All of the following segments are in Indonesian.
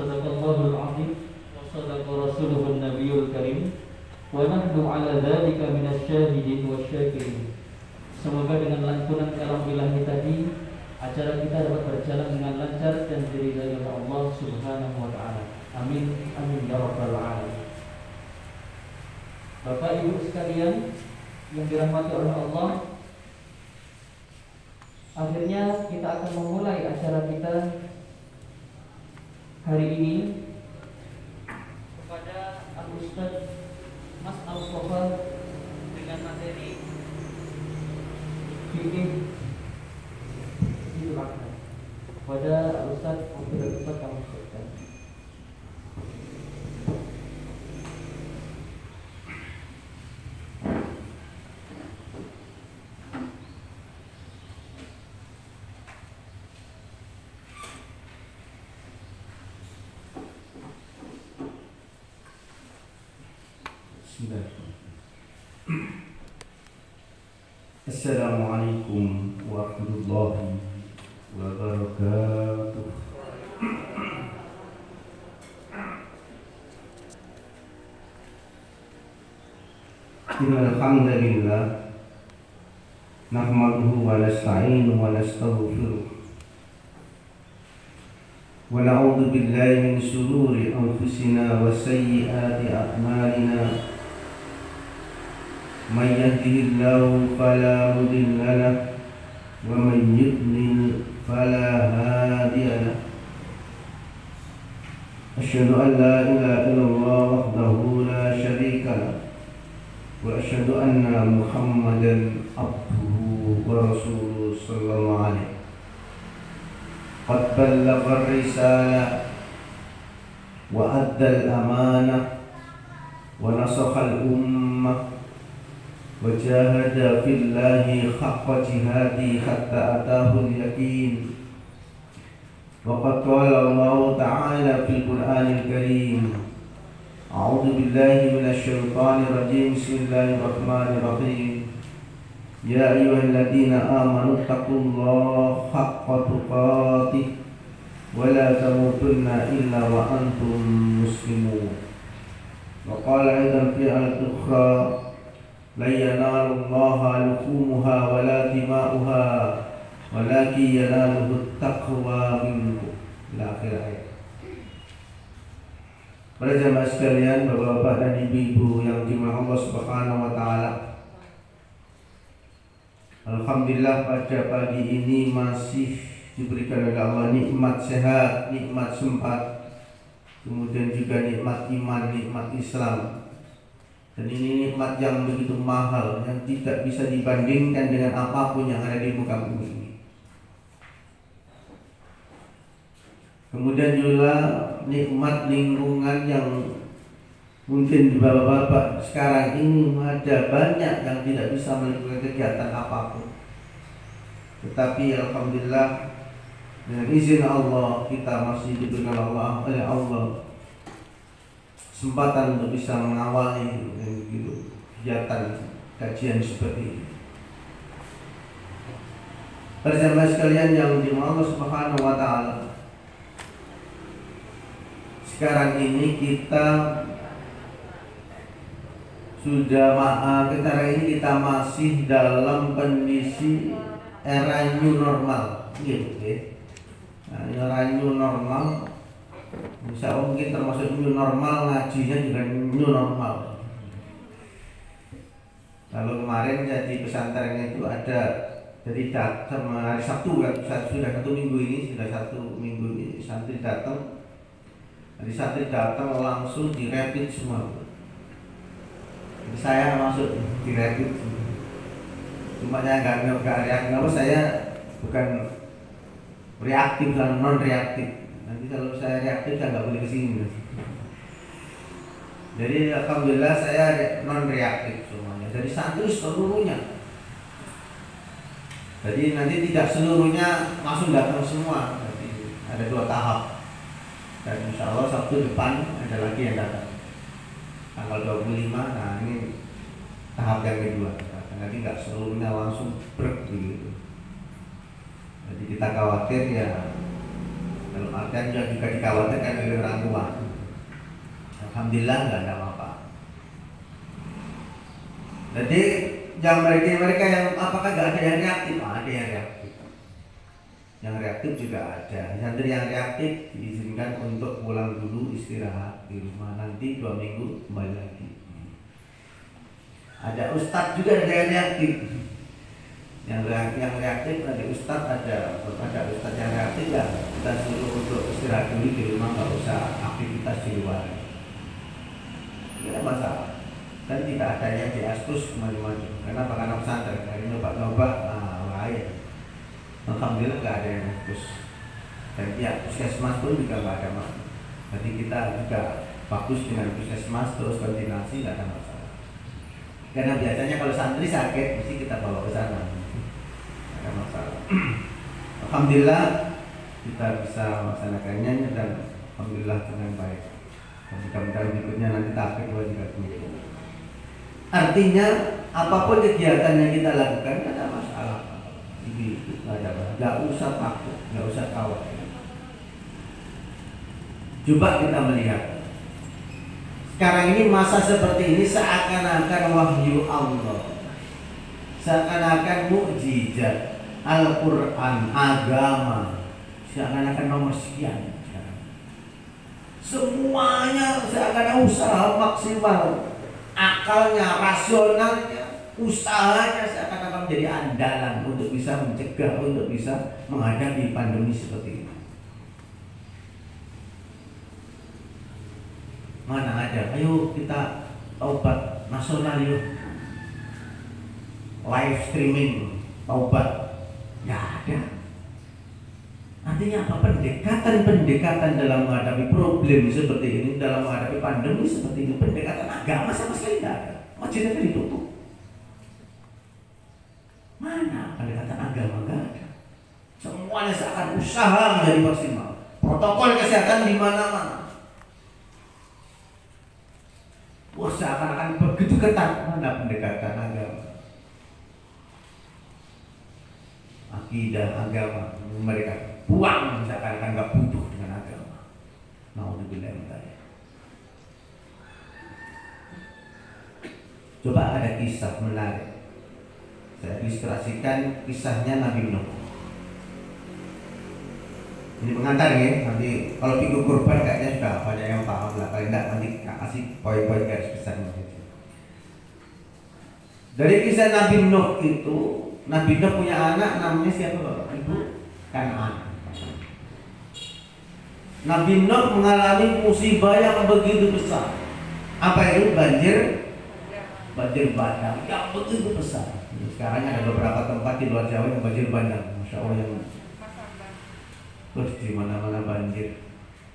Sadaqallahul azim wa sadaqa rasuluhun nabiyul karim wa nahnu ala dzalika minasyahidin wasyakirin. Semoga dengan lantunan kalam ilahi tadi acara kita dapat berjalan dengan lancar dan diridhai oleh Allah Subhanahu wa taala. Amin amin ya rabbal alamin. Bapak Ibu sekalian yang dirahmati oleh Allah, akhirnya kita akan memulai acara kita hari ini kepada Al-Ustaz Mas Al-Mustafa dengan materi fikih Idul Adha. Kepada Al-Ustaz Abdul Ustaz kami silakan. Assalamualaikum warahmatullahi wabarakatuh. Innal hamdalillah nahmaduhu wa nasta'inuhu wa nastaghfiruh wa na'udzu billahi min shururi anfusina wa sayyiati a'malina. Man yahdihillahu fala mudilla lahu wa man yudlil fala hadiya lahu. Asyhadu an la ilaha illallah wahdahu la syarika lahu wa asyhadu anna Muhammadan abduhu wa rasuluhu sallallahu alaihi. Qad ballagha ar-risalah wa adda al-amanah wa nasakha al-ummah وجاهد في الله حق جهاده حتى أتاه اليقين. وقد قال الله تعالى في القرآن الكريم: أعوذ بالله من الشيطان الرجيم. بسم الله الرحمن الرحيم. يا أيها الذين آمنوا اتقوا الله حق تقاته ولا تموتن إلا وأنتم مسلمون. وقال أيضا في آية أخرى: لا ينال الله لحومها ولا دماؤها ولكن يناله التقوى منكم. Ila akhir ayat. Para jamaah sekalian, bapak-bapak dan ibu-ibu yang dimuliakan Allah Subhanahu wa taala. Alhamdulillah pada pagi ini masih diberikan oleh Allah nikmat sehat, nikmat sempat, kemudian juga nikmat iman, nikmat Islam. Dan ini nikmat yang begitu mahal, yang tidak bisa dibandingkan dengan apapun yang ada di muka bumi ini. Kemudian juga nikmat lingkungan yang mungkin di bapak-bapak sekarang ini ada banyak yang tidak bisa melakukan kegiatan apapun. Tetapi alhamdulillah dengan izin Allah kita masih diberikan oleh Allah kesempatan untuk bisa mengawali kegiatan kajian seperti ini. Para jamaah sekalian yang dimuliakan Allah Subhanahu wa taala, sekarang ini kita kita masih dalam kondisi era new normal, gitu ya. Nah, era new normal. Insya Allah mungkin termasuk new normal, ngajinya juga new normal. Kalau kemarin jadi pesantrennya itu ada, jadi datang hari Sabtu kan, sudah 1 minggu ini, santri datang. Hari Sabtu datang langsung direpit semua. Jadi saya masuk direpit. Cuma saya nggak reaktif, kenapa saya bukan reaktif dan non reaktif. Nanti kalau saya reaktif saya nggak boleh kesini. Jadi alhamdulillah saya non reaktif semuanya. Dari santri seluruhnya. Jadi nanti tidak seluruhnya langsung datang semua. Jadi ada 2 tahap. Dan insya Allah Sabtu depan ada lagi yang datang. Tanggal 25. Nah ini tahap yang kedua. Nanti nggak seluruhnya langsung begitu. Jadi kita khawatir ya Dalam artian juga dikhawatirkan oleh orang tua. Alhamdulillah nggak ada apa-apa. Jadi yang mereka yang apakah nggak ada yang reaktif? Ada yang reaktif. Yang reaktif juga ada. Santri yang reaktif diizinkan untuk pulang dulu istirahat di rumah, nanti 2 minggu kembali lagi. Ada ustadz juga ada yang reaktif. Yang reaktif ada ustadz, ada ustadz yang reaktif ya kita suruh untuk istirahat dulu di rumah, nggak usah aktivitas di luar. Tidak ada masalah. Dan tidak ada yang diaskus kemana-mana. Kenapa? Karena pesantren hari nyoba-nyoba, lain. Alhamdulillah nggak ada yang askus. Dan ya puskesmas pun juga nggak ada masalah. Jadi kita juga bagus dengan puskesmas, terus koordinasi, nggak ada masalah. Karena biasanya kalau santri sakit mesti kita bawa ke sana, nggak ada masalah. Alhamdulillah kita bisa melaksanakannya dan alhamdulillah dengan baik. Mudah-mudahan berikutnya nanti tahap kedua juga begitu. Artinya apapun kegiatan yang kita lakukan tidak ada masalah. Nggak usah takut, nggak usah khawatir. Coba kita melihat. Sekarang ini masa seperti ini seakan-akan wahyu Allah, seakan-akan mukjizat Al-Quran, agama, seakan-akan nomor sekian. Semuanya seakan-akan usaha maksimal, akalnya, rasionalnya, usahanya seakan-akan menjadi andalan untuk bisa mencegah, untuk bisa menghadapi pandemi seperti ini. Mana ada? Ayo kita taubat nasional yuk, live streaming taubat, nggak ada. Artinya apa? Pendekatan dalam menghadapi problem seperti ini, dalam menghadapi pandemi seperti ini, pendekatan agama sama sekali tidak ada. Masjidnya ditutup. Mana pendekatan agama? Nggak ada. Semuanya seakan usaha menjadi maksimal. Protokol kesehatan di mana-mana. Wah, seakan-akan begitu ketat. Mana pendekatan agama? Akidah agama mereka buang, seakan-akan nggak butuh dengan agama. Naudzubillah min dzalik. Coba ada kisah menarik. Saya ilustrasikan kisahnya Nabi Nuh. Ini pengantar ya, nanti kalau minggu kurban kayaknya sudah banyak yang paham lah. Kalau enggak nanti kasih poin-poin garis besarnya. Dari kisah Nabi Nuh itu, Nabi Nuh punya anak namanya siapa Bapak Ibu? Kan'an. Nabi Nuh mengalami musibah yang begitu besar. Apa itu? Banjir bandang yang begitu besar. Sekarang ada beberapa tempat di luar Jawa yang banjir bandang, masya Allah, yang terus di mana-mana banjir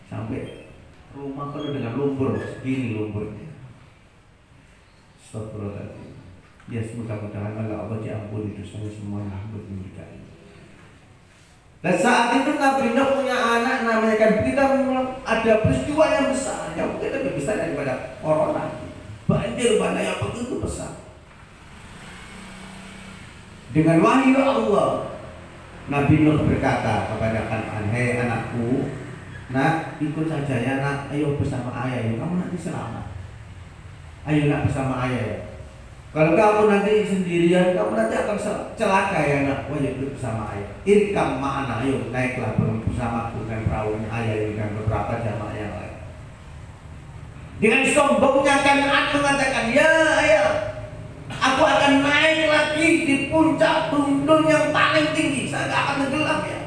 sampai rumah penuh dengan lumpur, segini lumpurnya. Astagfirullahaladzim. Ya mudah-mudahan Allah diampuni dosanya semuanya. Dan saat itu Nabi Nuh punya anak namanya kan, kita ada peristiwa yang besar, yang mungkin lebih besar daripada corona. Banjir bandang yang begitu besar. Dengan wahyu Allah, Nabi Nuh berkata kepada Kan'an, hei anakku, nak ikut saja ya nak, ayo bersama ayah ya, kamu nanti selamat. Ayo nak bersama ayah ya. Kalau kamu nanti sendirian, kamu nanti akan celaka ya nak. Wajib bersama ayah. Irkam ma'ana, ayo naiklah bersama dengan perahunya ayah dengan beberapa jamaah yang lain. Dengan sombongnya Kan'an mengatakan, ya ayah, aku akan naik lagi di puncak gunung yang paling tinggi. Saya tidak akan tenggelam ya.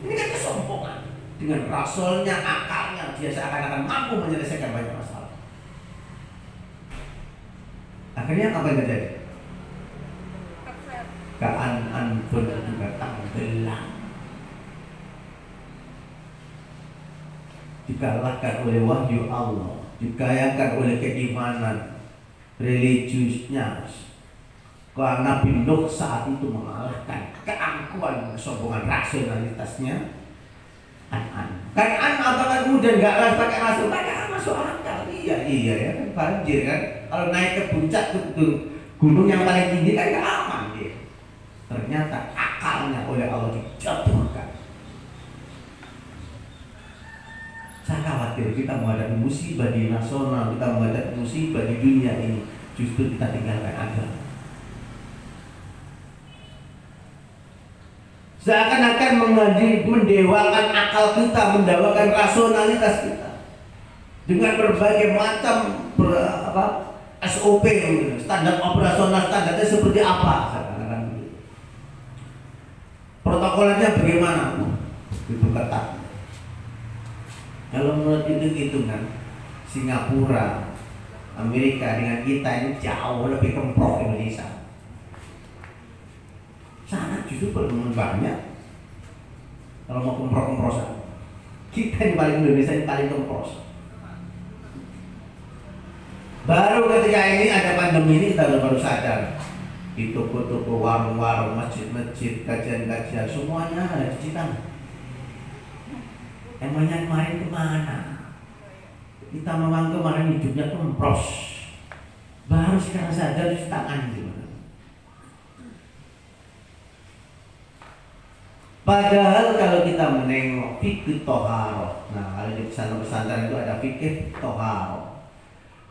Ini kan kesombongan. Dengan rasulnya, akalnya, dia seakan-akan mampu menyelesaikan banyak masalah. Akhirnya apa yang terjadi? Kan'an pun juga tenggelam, dikalahkan oleh wahyu Allah, dikayakan oleh keimanan religiusnya. Karena Nabi Nuh saat itu mengalahkan keangkuhan, kesombongan, rasionalitasnya Kan'an apakah kemudian nggak harus pakai rasul? Pakai masuk akal. Iya ya kan banjir kan. Kalau naik ke puncak gunung yang paling tinggi kan nggak aman dia. Ternyata akalnya oleh Allah dijatuhkan. usah khawatir, kita menghadapi musibah di nasional, kita menghadapi musibah di dunia ini, justru kita tinggalkan agama. Seakan-akan mendewakan akal kita, mendewakan rasionalitas kita dengan berbagai macam SOP, standar operasional, standarnya seperti apa, seakan-akan begitu. Protokolnya bagaimana? Itu ketat. Kalau menurut hitung-hitungan, Singapura, Amerika dengan kita ini jauh lebih kemprok Indonesia. Sana justru pertemuan banyak. Kalau mau kempros-kemprosan, kita yang paling Indonesia yang paling kempros. Baru ketika ini ada pandemi ini kita baru sadar. Di toko-toko, warung-warung, masjid-masjid, kajian-kajian, semuanya ada cuci tangan. Emangnya kemarin kemana? Kita memang kemarin hidupnya kempros. Baru sekarang sadar cuci tangan gimana? Padahal kalau kita menengok fikih toharoh, nah kalau di pesantren itu ada fikih toharoh.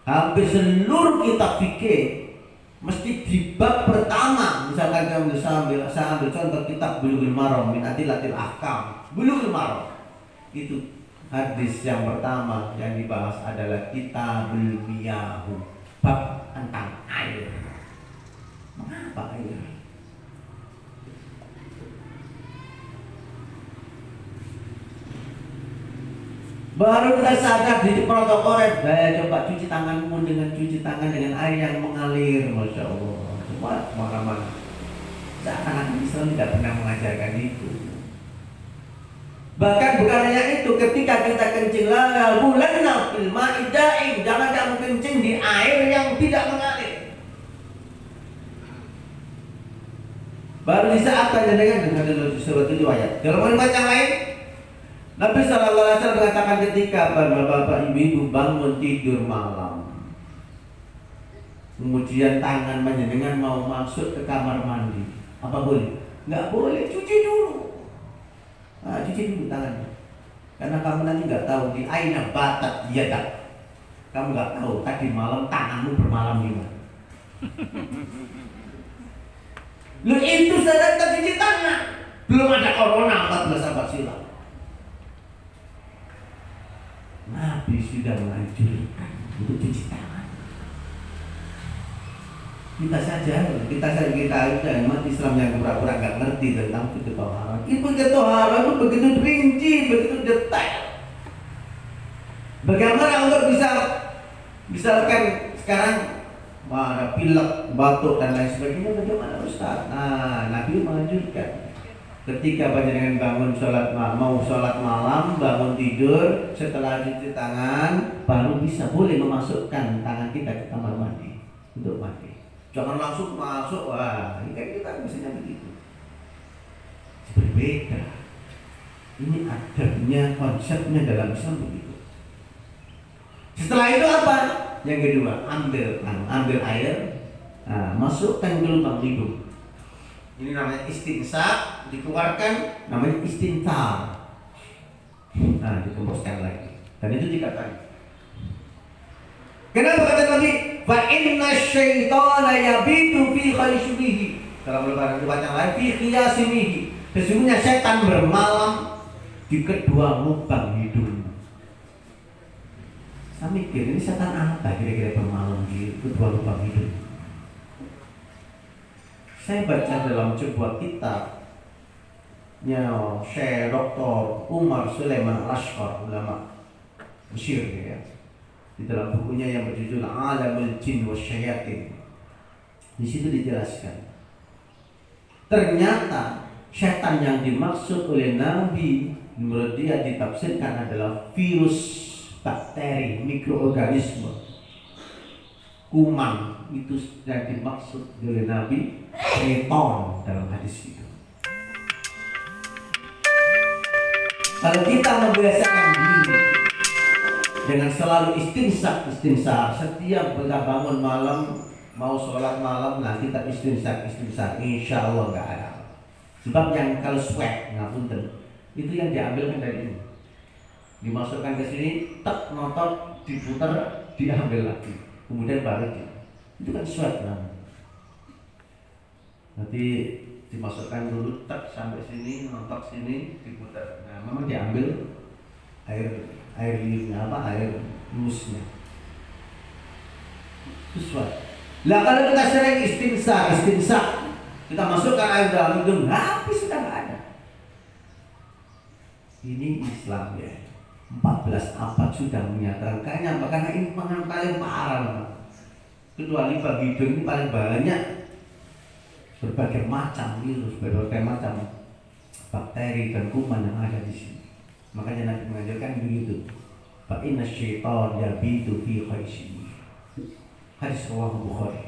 Hampir seluruh kitab fikih mesti di bab pertama, misalkan saya ambil contoh kitab Bulughul Maram min Adillatil Ahkam. Bulughul Maram itu hadis yang pertama yang dibahas adalah kitabul miyahu, bab tentang air. Mengapa air? Baru kita sadar di protokolnya, coba cuci tanganmu dengan cuci tangan dengan air yang mengalir, masya Allah. Semua mana-mana. Seakan-akan Islam tidak pernah mengajarkan itu. Bahkan bukan hanya itu, ketika kita kencing la bulanna fil ma'i da'im, jangan kamu kencing di air yang tidak mengalir. Baru di saat tanya dengan surat itu ayat. Dalam kalimat yang lain, Nabi SAW mengatakan ketika bapak-bapak ibu-ibu bangun tidur malam, kemudian tangan panjenengan mau masuk ke kamar mandi, apa boleh? Nggak boleh, cuci dulu. Nah, cuci dulu tangannya, karena kamu nanti nggak tahu di aina batat yadak. Kamu nggak tahu tadi malam tanganmu bermalam di mana. Lu itu sadar cuci tangan, belum ada corona 14 abad silam. Nabi sudah menganjurkan untuk cuci tangan. Kita umat Islam yang pura-pura nggak ngerti tentang fikih toharoh. Fikih toharoh itu begitu rinci, begitu detail. Bagaimana untuk misalkan sekarang ada pilek, batuk dan lain sebagainya, bagaimana Ustaz? Nah, Nabi menganjurkan ketika panjenengan bangun mau sholat malam, bangun tidur, setelah cuci tangan, baru bisa boleh memasukkan tangan kita ke kamar mandi untuk mandi. Jangan langsung masuk, wah, ini kan kita biasanya begitu. Berbeda. Ini adabnya, konsepnya dalam Islam begitu. Setelah itu apa? Yang kedua, ambil air, masukkan ke lubang hidung. Ini namanya istinsak, dikeluarkan namanya istintar. Nah, dikembuskan lagi. Dan itu dikatakan. Kenapa kata Nabi? Fa inna syaitana yabitu fi khayshimihi. Dalam lembaran riwayat yang lain, fi khiyasimihi. Sesungguhnya setan bermalam di kedua lubang hidung. Saya mikir ini setan apa kira-kira bermalam di kedua lubang hidung. Saya baca dalam sebuah kitabnya Syekh Dr. Umar Sulaiman Al-Ashqar, ulama Mesir ya. Di dalam bukunya yang berjudul Alamul Jin Wasyayatin. Di situ dijelaskan. Ternyata setan yang dimaksud oleh Nabi menurut dia ditafsirkan adalah virus, bakteri, mikroorganisme, kuman. Itu yang dimaksud oleh Nabi setan dalam hadis itu. Kalau kita membiasakan diri dengan selalu istinsak, setiap kita bangun malam mau sholat malam, nah kita istinsak, insya Allah nggak ada. Sebab yang kalau sweat, ngapunten, itu yang diambilkan dari ini. dimasukkan ke sini, tek notot, diputar, diambil lagi, kemudian balik. Itu kan sweat namanya. Nanti dimasukkan dulu, tek sampai sini, notot sini, diputar. Nah, memang diambil air lusnya. Itu sweat. Lah kalau kita sering istinsa, kita masukkan air dalam hidung, habis sudah nggak ada. Ini Islam ya. 14 abad sudah menyatakan. Karena ini pengaruh paling parah. Kecuali bagi hidung ini paling banyak berbagai macam virus, berbagai macam bakteri dan kuman yang ada di sini. Makanya Nabi mengajarkan begitu. Fa inna syaitan yabitu fi khaysyi. Hadis riwayat Bukhari.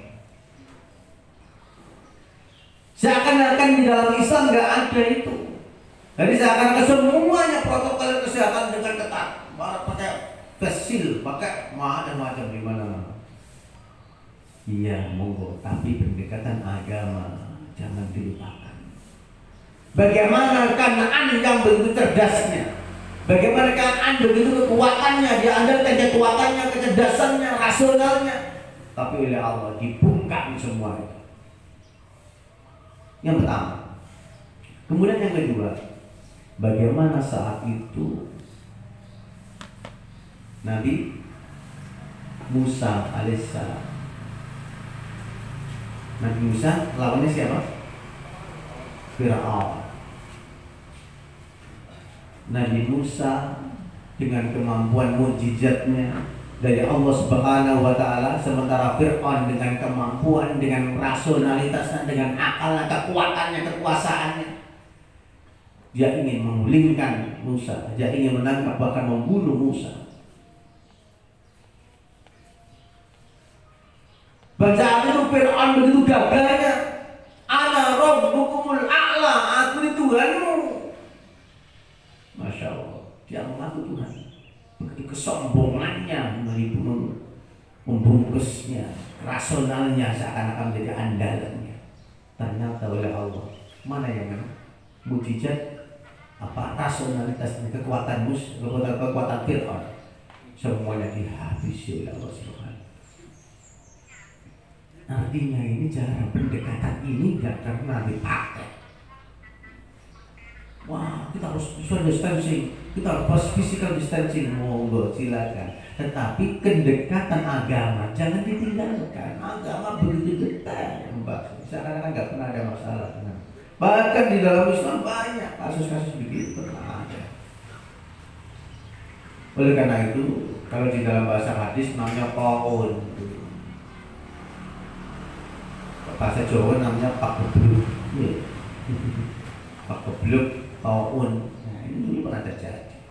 Seakan-akan di dalam Islam nggak ada itu. Jadi seakan-akan semuanya protokol kesehatan dengan ketat. Pakai face shield, pakai macam-macam di mana-mana. Iya, monggo. Tapi pendekatan agama jangan dilupakan. Bagaimana Kanaan yang begitu cerdasnya, bagaimana Kanaan begitu kekuatannya, dia andalkan kekuatannya, kecerdasannya, rasionalnya, tapi oleh Allah dibungkam semua itu. Yang pertama. Kemudian yang kedua, bagaimana saat itu Nabi Musa alaihissalam. Nabi Musa lawannya siapa? Fir'aun. Nabi Musa dengan kemampuan mukjizatnya dari Allah Subhanahu wa taala, sementara Fir'aun dengan kemampuan, dengan rasionalitasnya, dengan akalnya, kekuatannya, kekuasaannya, dia ingin menggulingkan Musa, dia ingin menangkap bahkan membunuh Musa. Bacaan itu Fir'aun begitu gagahnya, ana rabbukumul a'la, aku ini Tuhanmu. Masya Allah, dia mengaku Tuhan. Begitu kesombongannya membungkusnya, rasionalnya seakan-akan menjadi andalannya. Ternyata oleh Allah, mana yang mukjizat, apa rasionalitasnya, kekuatan Fir'aun, semuanya dihabisi oleh Allah Subhanahu. Artinya ini cara pendekatan ini nggak pernah dipakai. Wah, kita harus social distancing, kita harus physical distancing, monggo silakan. Tetapi pendekatan agama jangan ditinggalkan. Agama begitu detail, Mbak. Seakan-akan nggak pernah ada masalah. Bahkan di dalam Islam banyak kasus-kasus begitu pernah ada. Oleh karena itu, kalau di dalam bahasa hadis namanya taun, bahasa Jawa namanya pak gebluk, pak gebluk, taun. Nah, ini dulu pernah terjadi.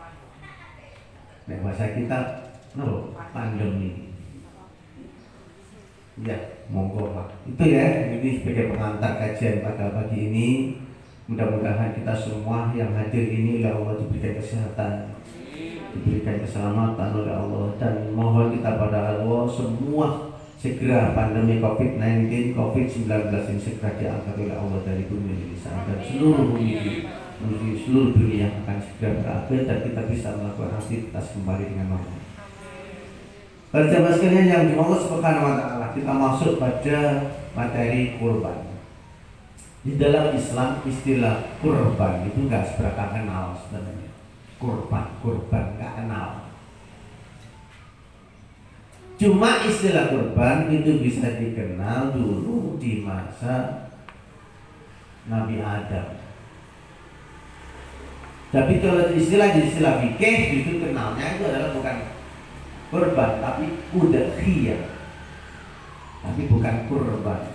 Nah, bahasa kita, pandemi. Ya, monggo Pak. Itu ya, ini sebagai pengantar kajian pada pagi ini. Mudah-mudahan kita semua yang hadir ini oleh Allah diberikan kesehatan, diberikan keselamatan oleh Allah, dan mohon kita pada Allah semua segera pandemi COVID-19, COVID-19 ini segera diangkat oleh Allah dari bumi ini, dan seluruh bumi, seluruh dunia akan segera berakhir dan kita bisa melakukan aktivitas kembali dengan normal. Pada jamaah sekalian yang Allah Subhanahu wa taala, kita masuk pada materi kurban. Di dalam Islam istilah kurban itu nggak seberapa kenal sebenarnya. Kurban nggak kenal. Cuma istilah kurban itu bisa dikenal dulu di masa Nabi Adam. Tapi kalau istilah fikih itu kenalnya itu adalah bukan kurban tapi udhiyah. Tapi bukan kurban.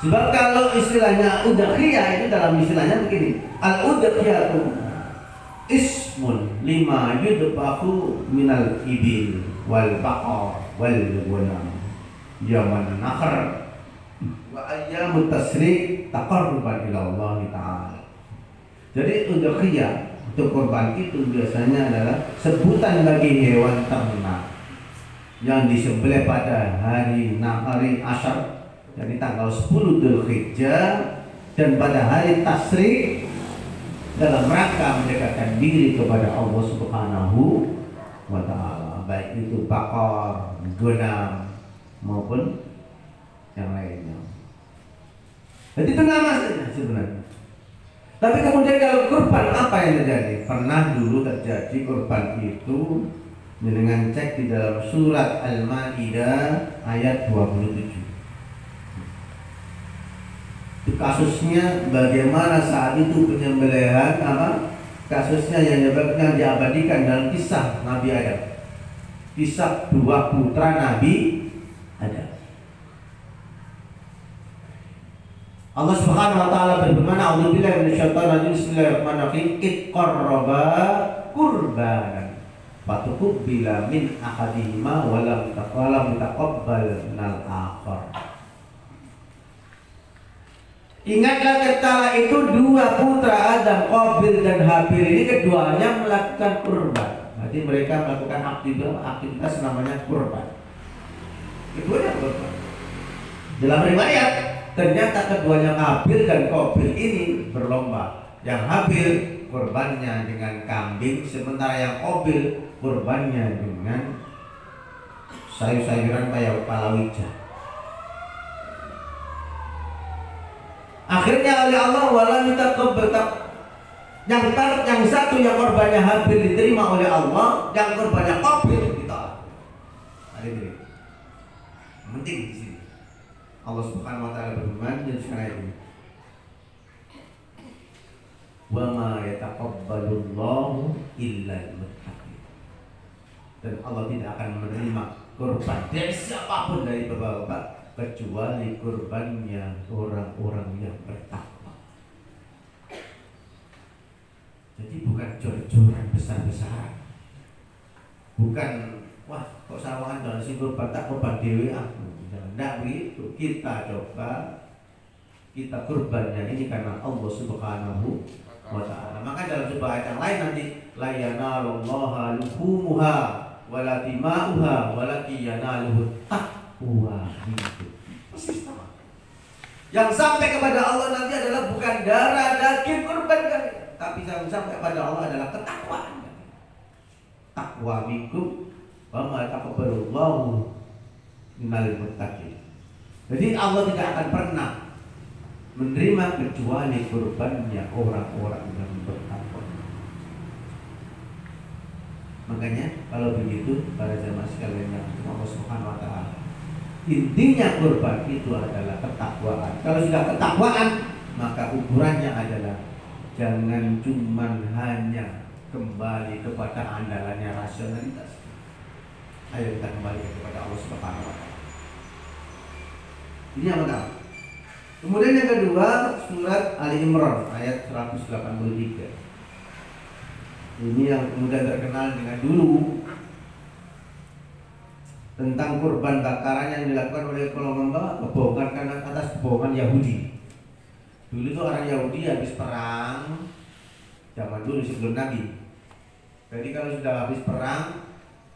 Sebab kalau istilahnya udhiyah itu dalam istilahnya begini, al-udhiyatu ismun lima yudbahu minal ibil wal baqar wal ghanam yaman nakhar wa ayyamut tasrik taqarruban ila Allah taala. Jadi udhiyah untuk kurban itu biasanya adalah sebutan bagi hewan ternak yang disembelih pada hari Asyar, jadi tanggal 10 Dzulhijjah, dan pada hari Tasyrik dalam rangka mendekatkan diri kepada Allah Subhanahu wa ta'ala, baik itu bakar, gunam maupun yang lainnya. Jadi tengah masanya sebenarnya. Tapi kemudian kalau kurban, apa yang terjadi? Pernah dulu terjadi kurban itu, dengan cek di dalam surat Al-Maidah ayat 27. Itu kasusnya bagaimana saat itu penyembelihan apa? Kasusnya yang diabadikan dalam kisah Nabi Adam. Kisah dua putra Nabi Adam. Allah Subhanahu wa taala berfirman, "A'udzubillahi minasyaitonir rajim. Bismillahirrahmanirrahim. Iqarraba qurbanan fatuqbila min ahadihima wa lam taqabbal minal akhar." Ingatlah ketika itu dua putra Adam, Qabil dan Habil ini keduanya melakukan kurban. Jadi mereka melakukan aktivitas namanya kurban. Keduanya kurban. Dalam riwayat ternyata keduanya Habil dan Qabil ini berlomba. Yang Habil kurbannya dengan kambing, sementara yang Qabil kurbannya dengan sayur-sayuran kayak palawija. Akhirnya oleh Allah wala mitaqabbal, yang satu yang korbannya Habil diterima oleh Allah, yang korbannya Qabil ditolak. Ada ini. Penting di sini. Allah Subhanahu wa taala berfirman di ayat ini. Wa ma yataqabbalullahu illa al-muttaqin. Dan Allah tidak akan menerima kurban dari siapapun dari bapak-bapak kecuali kurbannya orang-orang yang bertakwa. Jadi bukan jor-joran besar-besaran. Bukan wah kok sawangan dalam si kurban tak kurban dewe aku. Tidak begitu. Kita coba kita kurbannya ini karena Allah Subhanahu wa ta'ala. Maka dalam sebuah ayat yang lain nanti la yanalullaha luhumuha wala dima'uha walakin yanaluhu taqwa. Persis sama. Yang sampai kepada Allah nanti adalah bukan darah daging kurban kalian, tapi yang sampai kepada Allah adalah ketakwaan. Takwa minkum wa ma taqabbalullahu minal muttaqin. Jadi Allah tidak akan pernah menerima kecuali kurbannya orang-orang yang bertakwa. Makanya kalau begitu para jamaah sekalian yang Allah Subhanahu wa ta'ala, intinya kurban itu adalah ketakwaan. Kalau sudah ketakwaan, maka ukurannya adalah jangan cuma hanya kembali kepada andalannya rasionalitas. Ayo kita kembali kepada Allah Subhanahu wa ta'ala. Ini yang pertama. Kemudian yang kedua, surat Ali Imran ayat 183. Ini yang kemudian terkenal dengan dulu tentang kurban bakaran yang dilakukan oleh golongan kebohongan karena atas kebohongan Yahudi. Dulu itu orang Yahudi habis perang zaman dulu sebelum Nabi. Jadi kalau sudah habis perang,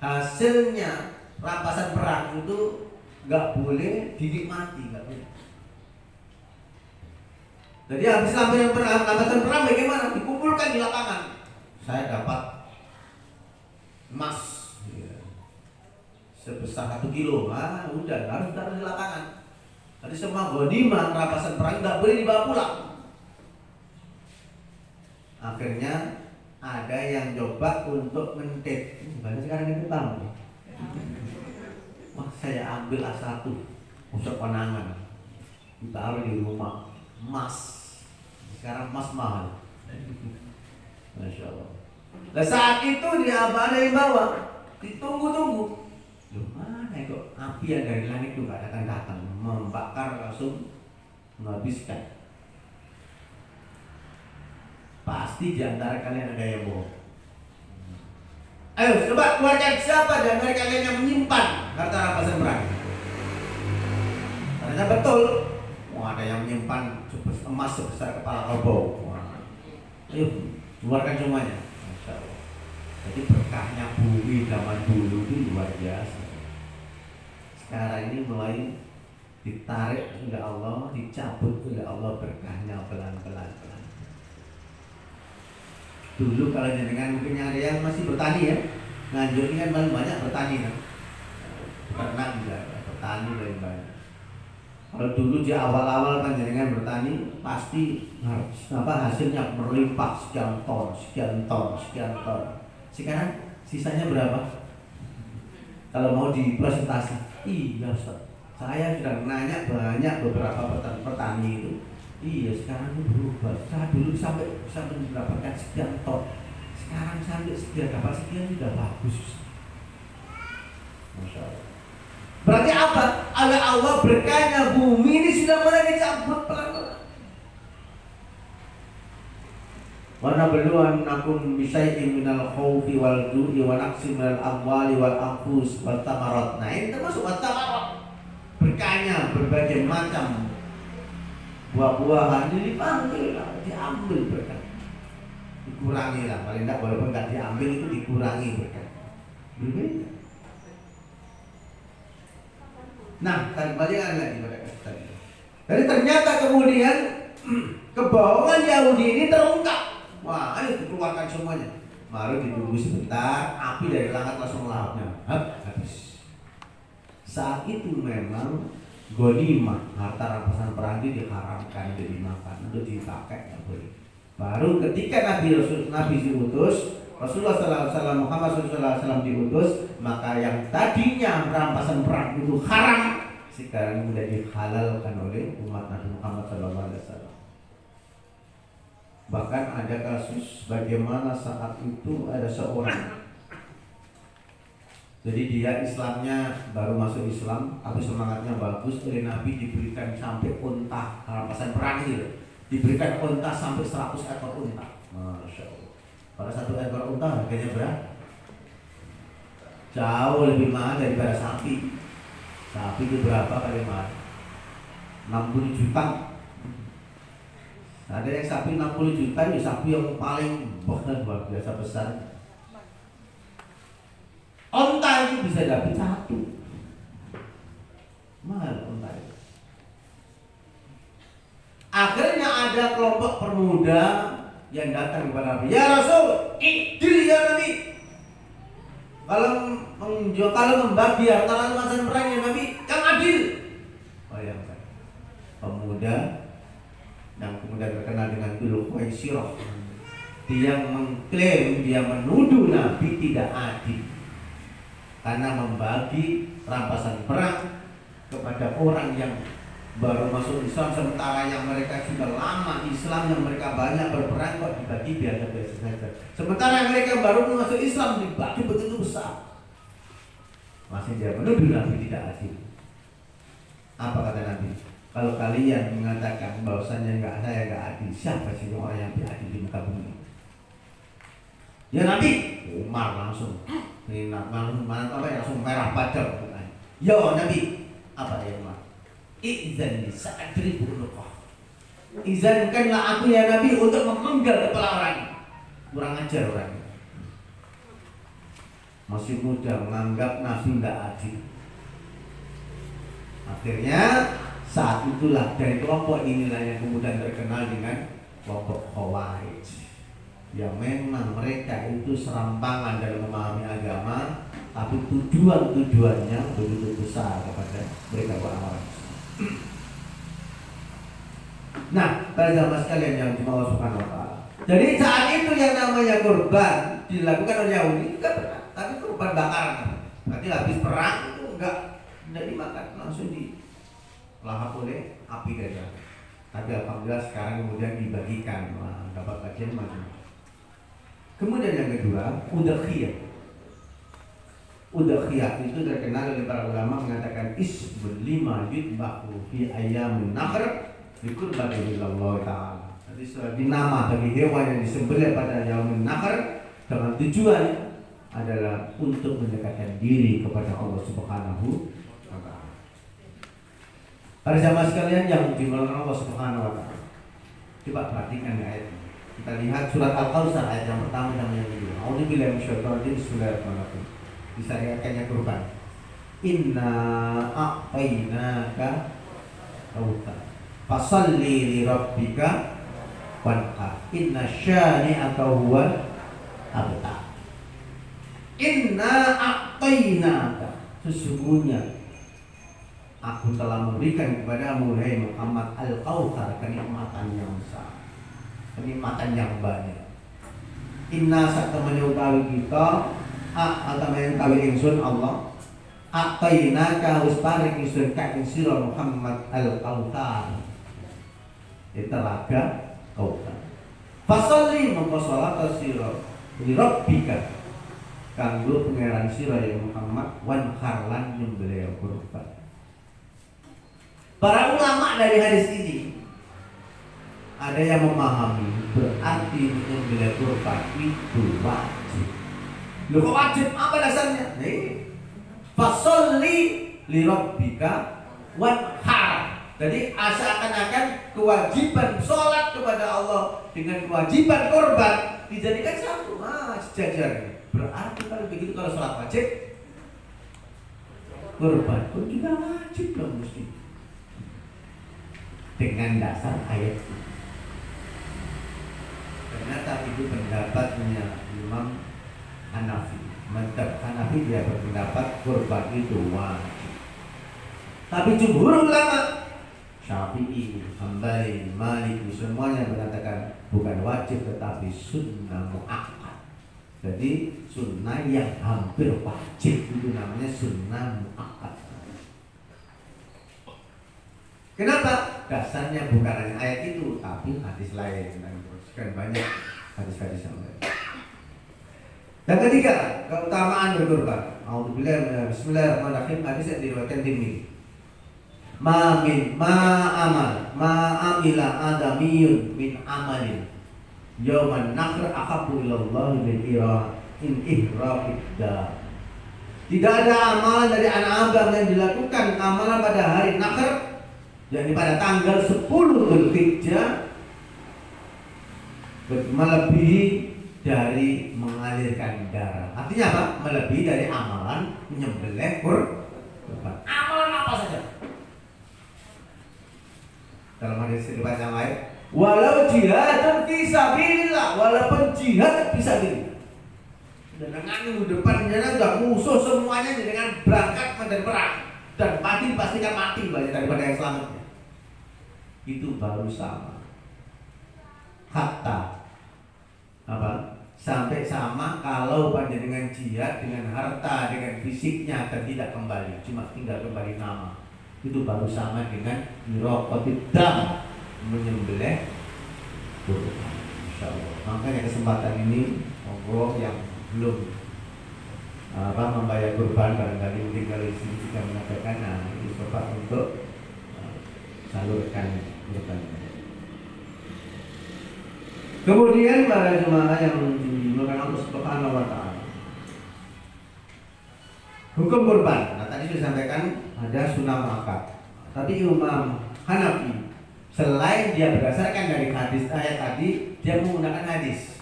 hasilnya rampasan perang itu nggak boleh dinikmati, nggak boleh. Jadi habis rampasan perang bagaimana? Dikumpulkan di lapangan. Saya dapat emas sebesar 1 kilo, udah harus taruh di lapangan. Jadi semua ghanimah rampasan perang nggak boleh dibawa pulang. Akhirnya ada yang coba untuk mentet. Banyak sekarang itu bang. Wah, saya ambil A1 untuk konangan, ditaruh di rumah. Emas, sekarang emas mahal. Masya Allah. Nah, saat itu dia ada yang bawa, ditunggu-tunggu. Loh, mana kok api yang dari langit itu gak datang membakar langsung menghabiskan. Pasti diantara kalian ada yang bohong. Ayo coba keluarkan siapa di antara kalian yang menyimpan harta rampasan perang. Ternyata betul. Wah, ada yang menyimpan emas sebesar kepala kerbau. Ayo keluarkan semuanya. Masya Allah. Jadi berkahnya bumi zaman dulu itu luar biasa. Sekarang ini mulai ditarik oleh Allah, dicabut oleh Allah berkahnya pelan-pelan. Dulu kalau jenengan mungkin ada yang masih bertani ya, Nganjuk ini kan paling banyak bertani kan, ternak juga bertani paling banyak. Kalau dulu di awal-awal kan jenengan bertani pasti hasilnya berlimpah sekian ton, sekian ton, sekian ton. Sekarang sisanya berapa? Kalau mau dipresentasi, iya Ustaz, saya sudah nanya banyak beberapa petani itu. Iya sekarang itu berubah. Saya dulu sampai bisa mendapatkan sekian ton, sekarang sampai sekian dapat sekian sudah bagus. Masya Allah. Berarti apa? Oleh Allah berkahnya bumi ini sudah mulai dicabut pelan-pelan. Wa nabluwannakum bisyai'in minal khaufi wal ju'i wa naqsin minal amwali wal anfus wat thamarat. Nah, ini termasuk wat thamarat. Berkahnya berbagai macam buah-buahan dipanggil lah, diambil berkah. Dikurangi lah, paling tidak walaupun tidak diambil itu dikurangi berkah. Berbeda. Nah, kembali lagi pada kita. Jadi ternyata kemudian kebohongan Yahudi ini terungkap. Wah, ayo dikeluarkan semuanya. Baru ditunggu sebentar, api dari langit langsung melahapnya. Habis. Saat itu memang ghanimah, harta rampasan perang itu diharamkan untuk dimakan, untuk dipakai nggak boleh. Baru ketika Nabi diutus, Rasulullah SAW, Muhammad SAW diutus, maka yang tadinya rampasan perang itu haram, sekarang sudah dihalalkan oleh umat Nabi Muhammad SAW. Bahkan ada kasus bagaimana saat itu ada seorang, jadi dia Islamnya baru masuk Islam, tapi semangatnya bagus, oleh Nabi diberikan sampai unta rampasan perang itu, diberikan unta sampai 100 ekor unta. Masya Allah. Pada 1 ekor unta harganya berapa? Jauh lebih mahal daripada sapi. Sapi itu berapa kali mahal? 60 juta. Ada yang sapi 60 juta, ya sapi yang paling luar biasa besar. Unta itu bisa dapat 1. Mahal unta itu. Akhirnya ada kelompok pemuda yang datang kepada Nabi. Ya Rasul, idil ya Nabi. Kalau membagi harta rampasan perang ya Nabi, yang adil. Bayangkan, pemuda yang kemudian terkenal dengan Dzul Khuwaisirah, dia mengklaim, dia menuduh Nabi tidak adil karena membagi rampasan perang kepada orang yang baru masuk Islam, sementara yang mereka sudah lama Islam, yang mereka banyak berperang kok dibagi biasa-biasa saja. Sementara yang mereka baru masuk Islam dibagi begitu besar. Masih dia menuduh Nabi tidak adil. Apa kata Nabi? Kalau kalian mengatakan bahwasannya saya nggak adil, siapa sih orang yang tidak adil di muka bumi? Ya Nabi, Umar langsung langsung merah padam. Ya Nabi, apa ya Umar? Izan sa'adribu unuqah. Izankanlah aku ya Nabi untuk memenggal kepala orang. Kurang ajar orang. Masih muda menganggap Nabi tidak adil. Akhirnya saat itulah dari kelompok inilah yang kemudian terkenal dengan kelompok Khawarij. Yang memang mereka itu serampangan dalam memahami agama, tapi tujuannya begitu besar kepada mereka orang-orang. Nah, para jamaah sekalian yang dimaulah Subhanahu wa ta'ala. Jadi saat itu yang namanya kurban dilakukan oleh Yahudi juga pernah, tapi kurban bakaran. Berarti habis perang itu enggak dimakan, langsung dilahap oleh api saja. Tapi alhamdulillah sekarang kemudian dibagikan, dapat bagian macam-macam. Kemudian yang kedua, udhiyah. Udhiyah itu terkenal oleh para ulama mengatakan ismul lima yudbahu fi ayyamin nahr liqurbati lillahi ta'ala. Jadi sebagai nama bagi hewan yang disembelih pada yaumul nahr dengan tujuan adalah untuk mendekatkan diri kepada Allah Subhanahu wa ta'ala. Para jamaah sekalian yang dimuliakan Allah Subhanahu wa ta'ala, coba perhatikan ayat ini. Kita lihat surat Al-Kautsar ayat yang pertama dan yang kedua. A'udzubillahi minasyaitonir rajim. Bismillahirrahmanirrahim. Disyariatkannya kurban. Inna a'tainaka kautsar. Fasalli li rabbika wanhar. Inna syani'aka huwal abtar. Inna a'tainaka, sesungguhnya aku telah memberikan kepadamu hai Muhammad al-Kautsar, kenikmatan yang besar, kenikmatan yang banyak. Inna satamanya utawi kita atamanya utawi ingsun Allah a'tainaka wis paring ingsun ka ing sira Muhammad al-Kautsar, telaga Kautsar. Fasalli mongko salat sira li rabbika kanggo pangeran sira ya Muhammad wanhar lan nyembelih kurban. Para ulama dari hadis ini ada yang memahami berarti menyembelih kurban itu wajib. Loh kok wajib? Apa dasarnya? Nah ini fasolli li rabbika wanhar. Jadi seakan-akan kewajiban sholat kepada Allah dengan kewajiban kurban dijadikan satu. Sejajar. Berarti kalau begitu, kalau sholat wajib, kurban pun juga wajib dong mesti. Dengan dasar ayat itu. Ternyata itu pendapatnya Imam Hanafi. Mantap Hanafi dia berpendapat kurban itu wajib. Tapi jumhur ulama Syafi'i, Hambali, Maliki semuanya mengatakan bukan wajib tetapi sunnah mu'akkad. Jadi sunnah yang hampir wajib itu namanya sunnah mu'akkad. Kenapa? Dasarnya bukan hanya ayat itu, tapi hadis lain dan sekian banyak hadis-hadis yang lain. Dan ketiga, keutamaan berkurban. Bismillahirrahmanirrahim. Hadis yang diriwayatkan Tirmidzi. Ma amila adamiyun min amalin yauman nakhr ahabbu ilallah min ihraqidda. Tidak ada amalan dari anak Adam yang dilakukan amalan pada hari nakhr, yakni pada tanggal 10 Dzulhijjah, melebihi dari mengalirkan darah. Artinya apa? Melebihi dari amalan menyembelih kurban. Amalan apa saja? Dalam hadis riwayat yang lain, walau jihad fi sabilillah, walaupun jihad fi sabilillah. Dan dengan minggu depannya sudah musuh semuanya dengan berangkat medan perang dan mati pastikan mati banyak daripada yang selamatnya. Itu baru sama. Hatta apa? Sampai sama kalau panjenengan jihad dengan harta, dengan fisiknya dan tidak kembali, cuma tinggal kembali nama. Itu baru sama dengan iraqatid dam, menyembelih kurban. Insyaallah. Makanya kesempatan ini monggo yang belum membayar kurban barangkali mungkin kalau istri juga mengatakan itu coba untuk salurkan kurban. Kemudian para jemaah yang dimuliakan Allah Subhanahu wa taala. Hukum kurban. Nah, tadi sudah disampaikan ada sunnah muakkad. Tapi Imam Hanafi selain dia berdasarkan dari hadis ayat tadi, dia menggunakan hadis.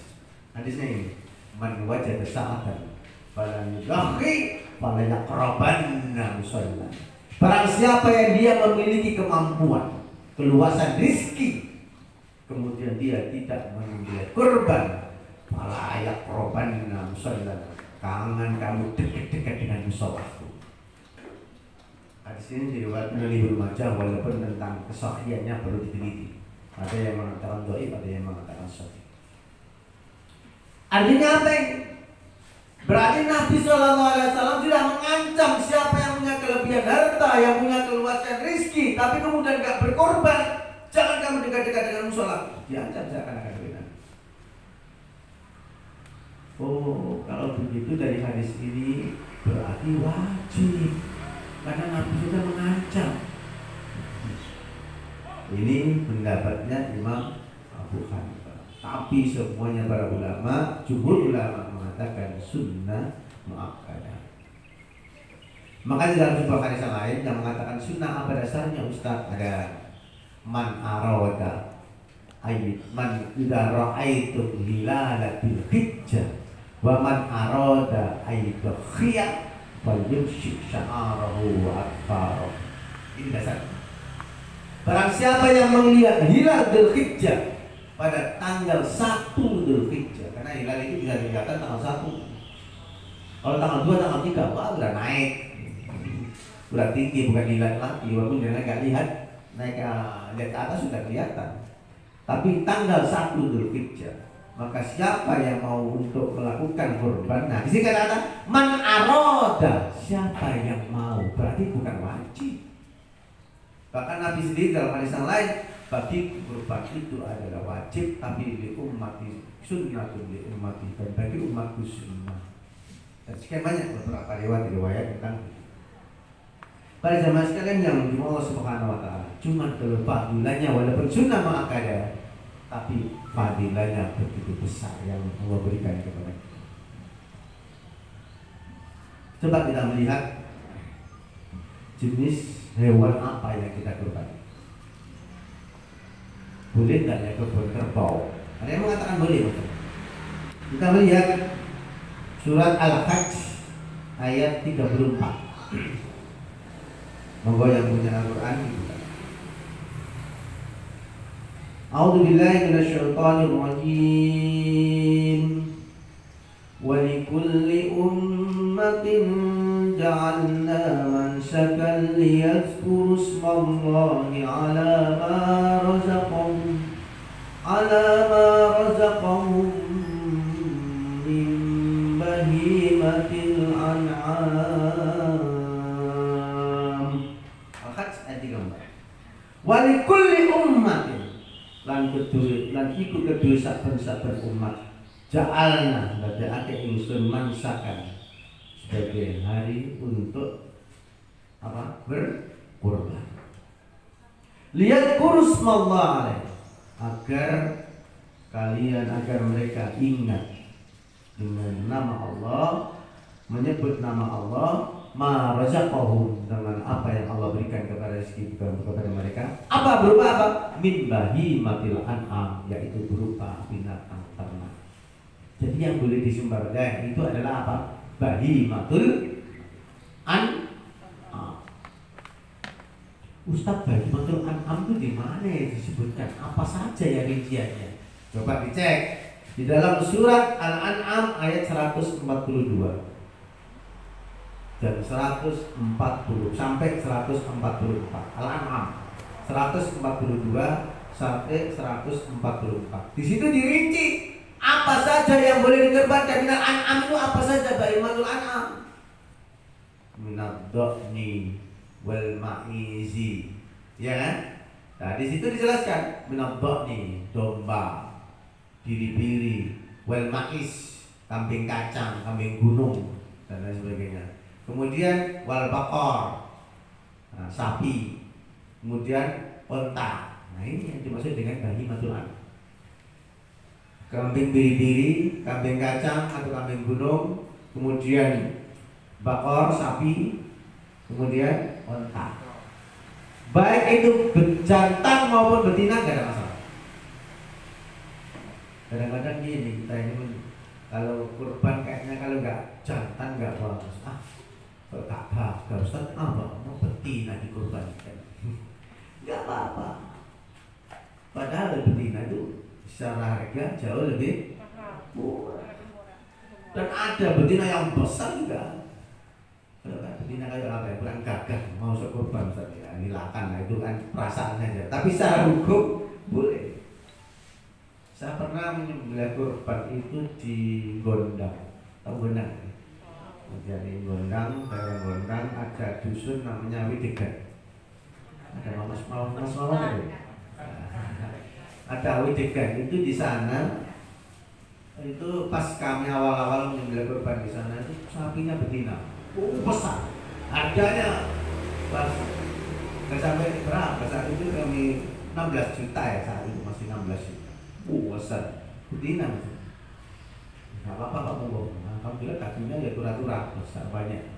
Hadisnya ini, man wajada sa'atan falan yudakhi fala yaqrabanna musalla. Barang siapa yang dia memiliki kemampuan, keluasan rizki, kemudian dia tidak menyembelih kurban, fala yaqrabanna musalla. Jangan kamu dekat-dekat dengan musolahku. Hadis ini diriwayatkan oleh Ibnu Majah walaupun tentang kesahihannya perlu diteliti. Ada yang mengatakan dhaif, ada yang mengatakan sahih. Artinya apa ini? Berarti Nabi SAW sudah mengancam siapa yang punya kelebihan harta, yang punya keluasan rizki, tapi kemudian gak berkorban, jangan kamu dekat-dekat dengan musola. Diancam seakan-akan benar. Oh, kalau begitu dari hadis ini berarti wajib, karena Nabi sudah mengancam. Ini pendapatnya Imam Abu Hanifah. Tapi semuanya para ulama, jumhur ulama mengatakan sunnah muakkadah. Maka dalam sebuah hadis yang lain yang mengatakan sunnah apa dasarnya Ustaz? Ada man arada ayat man idza ra'aitu hilala bil hijjah wa man arada ayat khiyat falyumsik sya'arahu wa akfarahu. Ini dasar. Barang siapa yang melihat hilal Dzulhijjah pada tanggal 1 Dzulhijjah, karena hilal itu bisa dilihatkan tanggal 1. Kalau tanggal 2, tanggal 3, wah udah naik, udah tinggi, bukan hilal lagi. Walaupun jangan nggak lihat naik lihat ke atas sudah kelihatan. Tapi tanggal 1 Dzulhijjah, maka siapa yang mau untuk melakukan kurban, nah di sini kata man aroda, siapa yang mau, berarti bukan wajib. Bahkan Nabi sendiri dalam hadis yang lain, bagi kurban itu adalah wajib, tapi di ummati sunnatun li ummati, dan bagi umatku sunnah. Dan sekian banyak beberapa riwayat tentang itu. Pada zaman sekalian yang dimau Allah Subhanahu wa taala, cuma kalau fadilahnya walaupun sunnah muakkadah, tapi fadilahnya begitu besar yang Allah berikan kepada kita. Coba kita melihat jenis hewan apa yang kita kurban. Boleh tidak ya kurban kerbau? Ada yang mengatakan boleh. Kita melihat surat Al-Hajj ayat 34. Monggo yang punya Al-Quran dibuka. A'udzu billahi minasyaitonir rajim. Wa likulli ummatin ja'alna mansakan liyadhkuru ismallahi 'ala ma razaqahum min bahimatil an'am. Walikulli ummatin lan iku kedue saben-saben umat ja'alna dadekake ingsun mansakan sebagai hari untuk apa? Berkurban. Lihat kurus Allah agar mereka ingat dengan nama Allah, menyebut nama Allah, ma razaqahum, dengan apa yang Allah berikan kepada rezeki kepada mereka. Apa berupa apa? Min bahimatil an'am, yaitu berupa binatang ternak. Jadi yang boleh disembelih itu adalah apa? Bahimatul an'am. Ustaz, bahimatul an'am itu di mana disebutkan? Apa saja ya rinciannya? Coba dicek di dalam surat Al-An'am ayat 142. Dan 140 sampai 144. Al-An'am 142 sampai 144. Di situ dirinci apa saja yang boleh dikurbankan. Minal an'am itu apa saja? Bahimatul an'am. Minad dhani wal ma'izi. Ya kan? Nah, di situ dijelaskan minad dhani domba, biri-biri, wal ma'iz kambing kacang, kambing gunung dan lain sebagainya. Kemudian wal baqar, nah, sapi, kemudian unta. Nah, ini yang dimaksud dengan bahimatul an'am. Kambing biri-biri, kambing kacang atau kambing gunung, kemudian baqar, sapi, kemudian unta. Baik itu jantan maupun betina gak ada masalah. Kadang-kadang gini kita ini kalau kurban kayaknya kalau nggak jantan nggak bagus. Tak apa, Ustaz, apa mau betina dikurbankan? Nggak apa-apa. Padahal betina itu secara harga jauh lebih murah. Dan ada betina yang besar juga. Kalau kan betina kayak apa ya, kurang gagah, mau sekurban Ustaz ya, nilakan. Nah, itu kan perasaan saja. Tapi secara hukum boleh. Saya pernah menyembelih kurban itu di Gondang. Tahu Gondang? Jadi Gondang, daerah Gondang ada dusun namanya Widegan. Ada mas ada. Ada Widegan itu di sana. Itu pas kami awal-awal menyembelih kurban di sana itu sapinya betina. Besar. Harganya pas nggak sampai berapa saat itu kami 16 juta ya, saat itu masih 16 juta. Besar. Betina itu. Nggak apa-apa kamu. Alhamdulillah kakinya ya turah-turah besar banyak.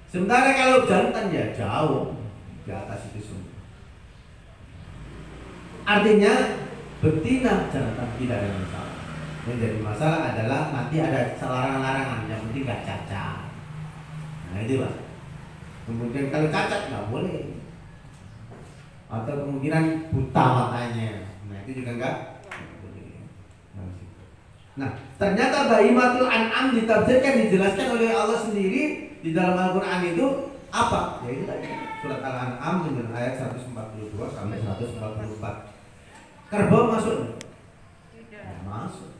Sementara kalau jantan ya jauh di atas itu semua. Artinya betina jantan tidak ada masalah. Yang jadi masalah adalah nanti ada larangan-larangan, yang penting nggak cacat. Nah itu Pak. Kemudian kalau cacat nggak boleh. Atau kemungkinan buta matanya. Nah itu juga enggak boleh. Nah, ternyata bahimatul an'am ditafsirkan, dijelaskan oleh Allah sendiri di dalam Al-Quran itu apa? Ya itu tadi surat Al-An'am dengan ayat 142 sampai 144. Kerbau masuk? Tidak masuk.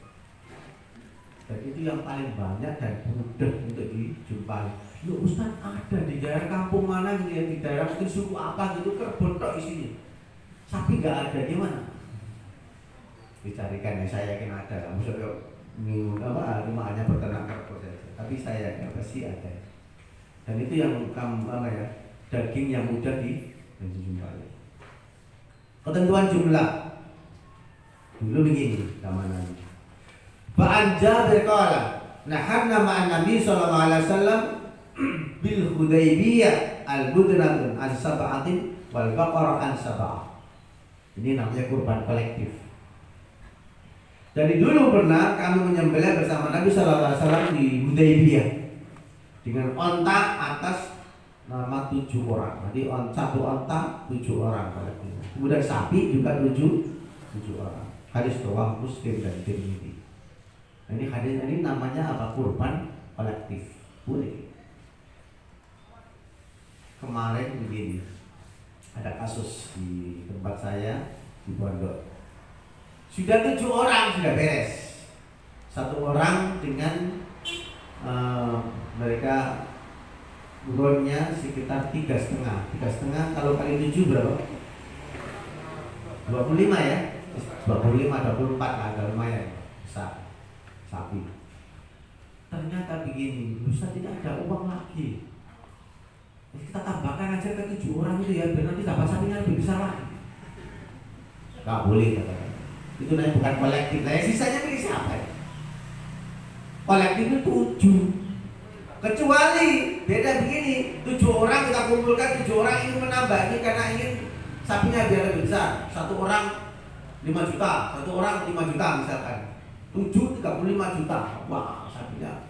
Dan itu yang paling banyak dan mudah untuk dijumpai. Ya Ustaz, ada di daerah kampung mana gitu ya, di daerah mungkin suku apa gitu, kerbau tok isinya. Sapi nggak ada, gimana? Dicarikan ya, saya yakin ada. Maksudnya rumahnya berternak kerbau saja. Tapi saya yakin pasti ada. Dan itu yang daging yang mudah dijumpai. Ketentuan jumlah dulu begini zamannya. Fa'an Jabir qala nahanna ma'an Nabi sallallahu alaihi wasallam bil Hudaybiyah al-budnatun an sab'atin wal baqarah an sab'ah. Ini namanya kurban kolektif. Dari dulu pernah kami menyembelih bersama Nabi sallallahu alaihi wasallam di Hudaybiyah dengan onta atas nama 7 orang. Jadi satu onta 7 orang kolektif. Kemudian sapi juga 7 orang. Hadis riwayat Muslim dan Tirmidzi. Nah, ini hadis ini namanya apa? Kurban kolektif. Boleh. Kemarin begini, ada kasus di tempat saya di pondok. Sudah 7 orang sudah beres. 1 orang dengan mereka buronnya sekitar 3,5. 3,5 kalau kali 7 berapa? 25 ya. 25, 24 lah, agak lumayan besar sapi. Ternyata begini, Ustaz tidak ada uang lagi. Kita tambahkan aja ke 7 orang itu ya, biar nanti dapat sapinya lebih besar lagi. Gak boleh katanya. Itu namanya bukan kolektif. Nah, sisanya milik siapa ya? Kolektif itu 7. Kecuali beda begini, 7 orang kita kumpulkan, 7 orang ingin menambah ini karena ingin sapinya biar lebih besar. 1 orang 5 juta, 1 orang 5 juta misalkan. 7 35 juta. Wah, sapinya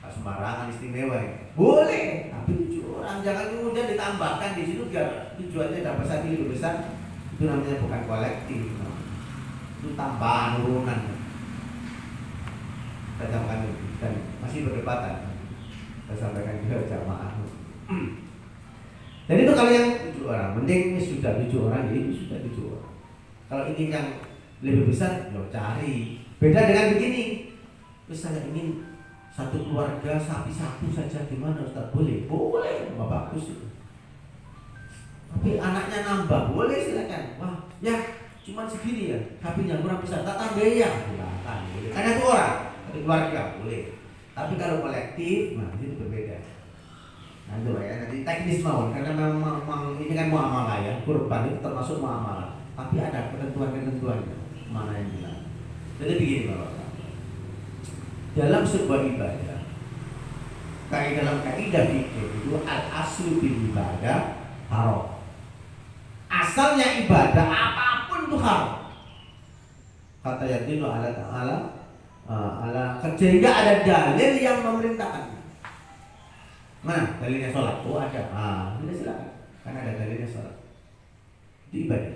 sembarangan istimewa ya. Boleh, tapi 7 orang jangan kemudian ditambahkan di situ biar tujuannya dapat sapi lebih besar. Itu namanya bukan kolektif. Itu tambahan urunan. Kita sampaikan dan masih berdebatan. Saya sampaikan juga jamaah. Dan itu kalau yang 7 orang, mending sudah 7 orang, jadi sudah 7 orang. Kalau ini yang lebih besar, lo cari. Beda dengan begini. Misalnya ingin satu keluarga sapi satu saja, gimana Ustaz? Boleh? Boleh, nggak bagus itu. Tapi anaknya nambah, boleh silakan. Wah, ya cuma segini ya, sapinya kurang besar, tak tambah ya. Silakan, boleh. Karena itu orang, satu keluarga, boleh. Tapi kalau kolektif, nah itu berbeda. Nah itu ya, nanti teknis mawon, karena memang ini kan muamalah ya, kurban itu termasuk muamalah. Tapi ada ketentuan-ketentuannya, mana yang bilang. Jadi begini Bapak, dalam sebuah ibadah, dalam kaidah fikih itu al-aslu bil ibadah haram. Asalnya ibadah apapun itu haram. Kata yadillu ala ta'ala sehingga ada dalil yang memerintahkan. Mana dalilnya sholat? Oh ada. Sudah silakan. Karena ada dalilnya sholat. Itu ibadah.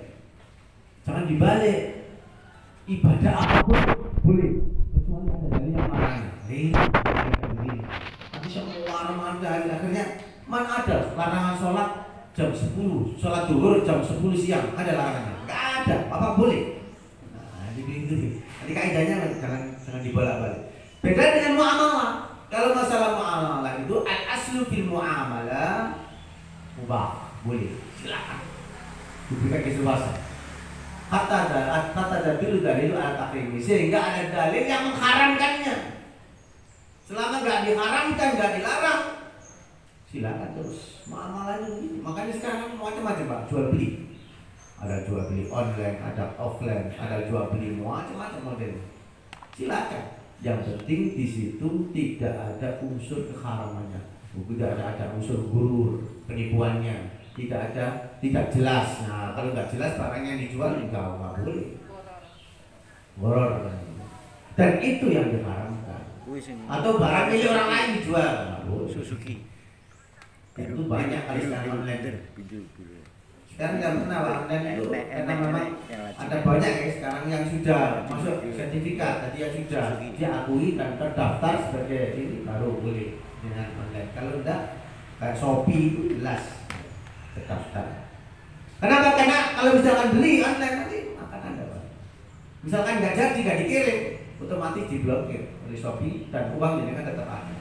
Jangan dibalik. Ibadah apapun boleh, kecuali ada dalil yang melarang. Nanti semua remaja akhirnya mana ada larangan sholat jam 10, sholat zuhur jam 10 siang, ada larangannya? Nggak ada. Apa boleh? Nah, jadi nanti kaidahnya jangan dibolak-balik. Beda dengan muamalah. Kalau masalah muamalah itu al-aslu fil muamalah mubah, boleh, silakan. Diberikan kebebasan. Kata dalil al-tahrimi, sehingga ada dalil yang mengharamkannya. Selama nggak diharamkan, nggak dilarang, silakan terus. Muamalahnya begini. Makanya sekarang macam-macam Pak, jual beli. Ada jual beli online, ada offline, ada jual beli macam-macam model. Silakan. Yang penting di situ tidak ada unsur keharamannya, tidak ada unsur gurur, penipuannya, tidak jelas. Nah kalau nggak jelas barangnya yang dijual nggak boleh. Goror. Dan itu yang diharamkan. Atau barang milik orang lain dijual. Suzuki. Itu banyak kali sekarang online. Sekarang tidak pernah online itu karena memang ada banyak ya sekarang yang sudah masuk sertifikat, tadi yang sudah diakui dan terdaftar sebagai ini baru boleh dengan online. Kalau tidak kayak Shopee itu jelas terdaftar. Kenapa? Karena kalau misalkan beli online nanti akan ada Pak. Misalkan nggak jadi, nggak dikirim, otomatis diblokir oleh Shopee dan uang ini kan tetap ada.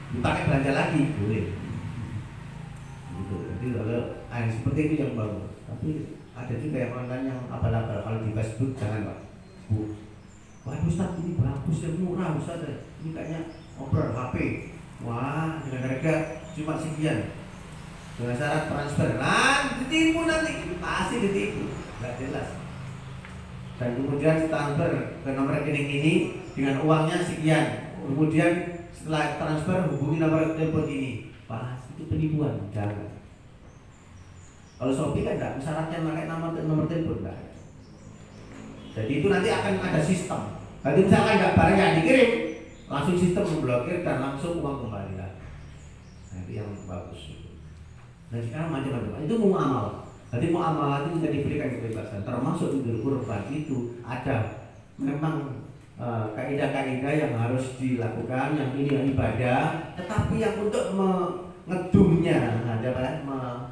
Dipakai belanja lagi boleh. Gitu. Jadi kalau seperti itu yang bagus. Tapi ada juga yang online yang abal-abal. Kalau di Facebook jangan Pak. Bu, waduh Ustaz ini bagus ya, murah Ustaz. Ini kayaknya ngobrol HP. Wah, dengan harga cuma sekian. Dengan syarat transfer. Nah, ditipu nanti. Pasti ditipu. Nggak jelas. Dan kemudian transfer ke nomor rekening ini dengan uangnya sekian. Kemudian setelah transfer hubungi nomor telepon ini. Pasti itu penipuan. Jangan. Kalau Shopee kan enggak, syaratnya pakai nomor telepon enggak. Jadi itu nanti akan ada sistem. Jadi misalkan enggak barang yang dikirim, langsung sistem memblokir dan langsung uang kembali lagi. Nah, itu yang bagus. Dan sekarang macam-macam. Itu muamalah. Jadi muamalah itu bisa diberikan kebebasan. Termasuk Idul Kurban itu ada memang kaidah-kaidah yang harus dilakukan, yang ini ibadah, tetapi yang untuk ngedumnya,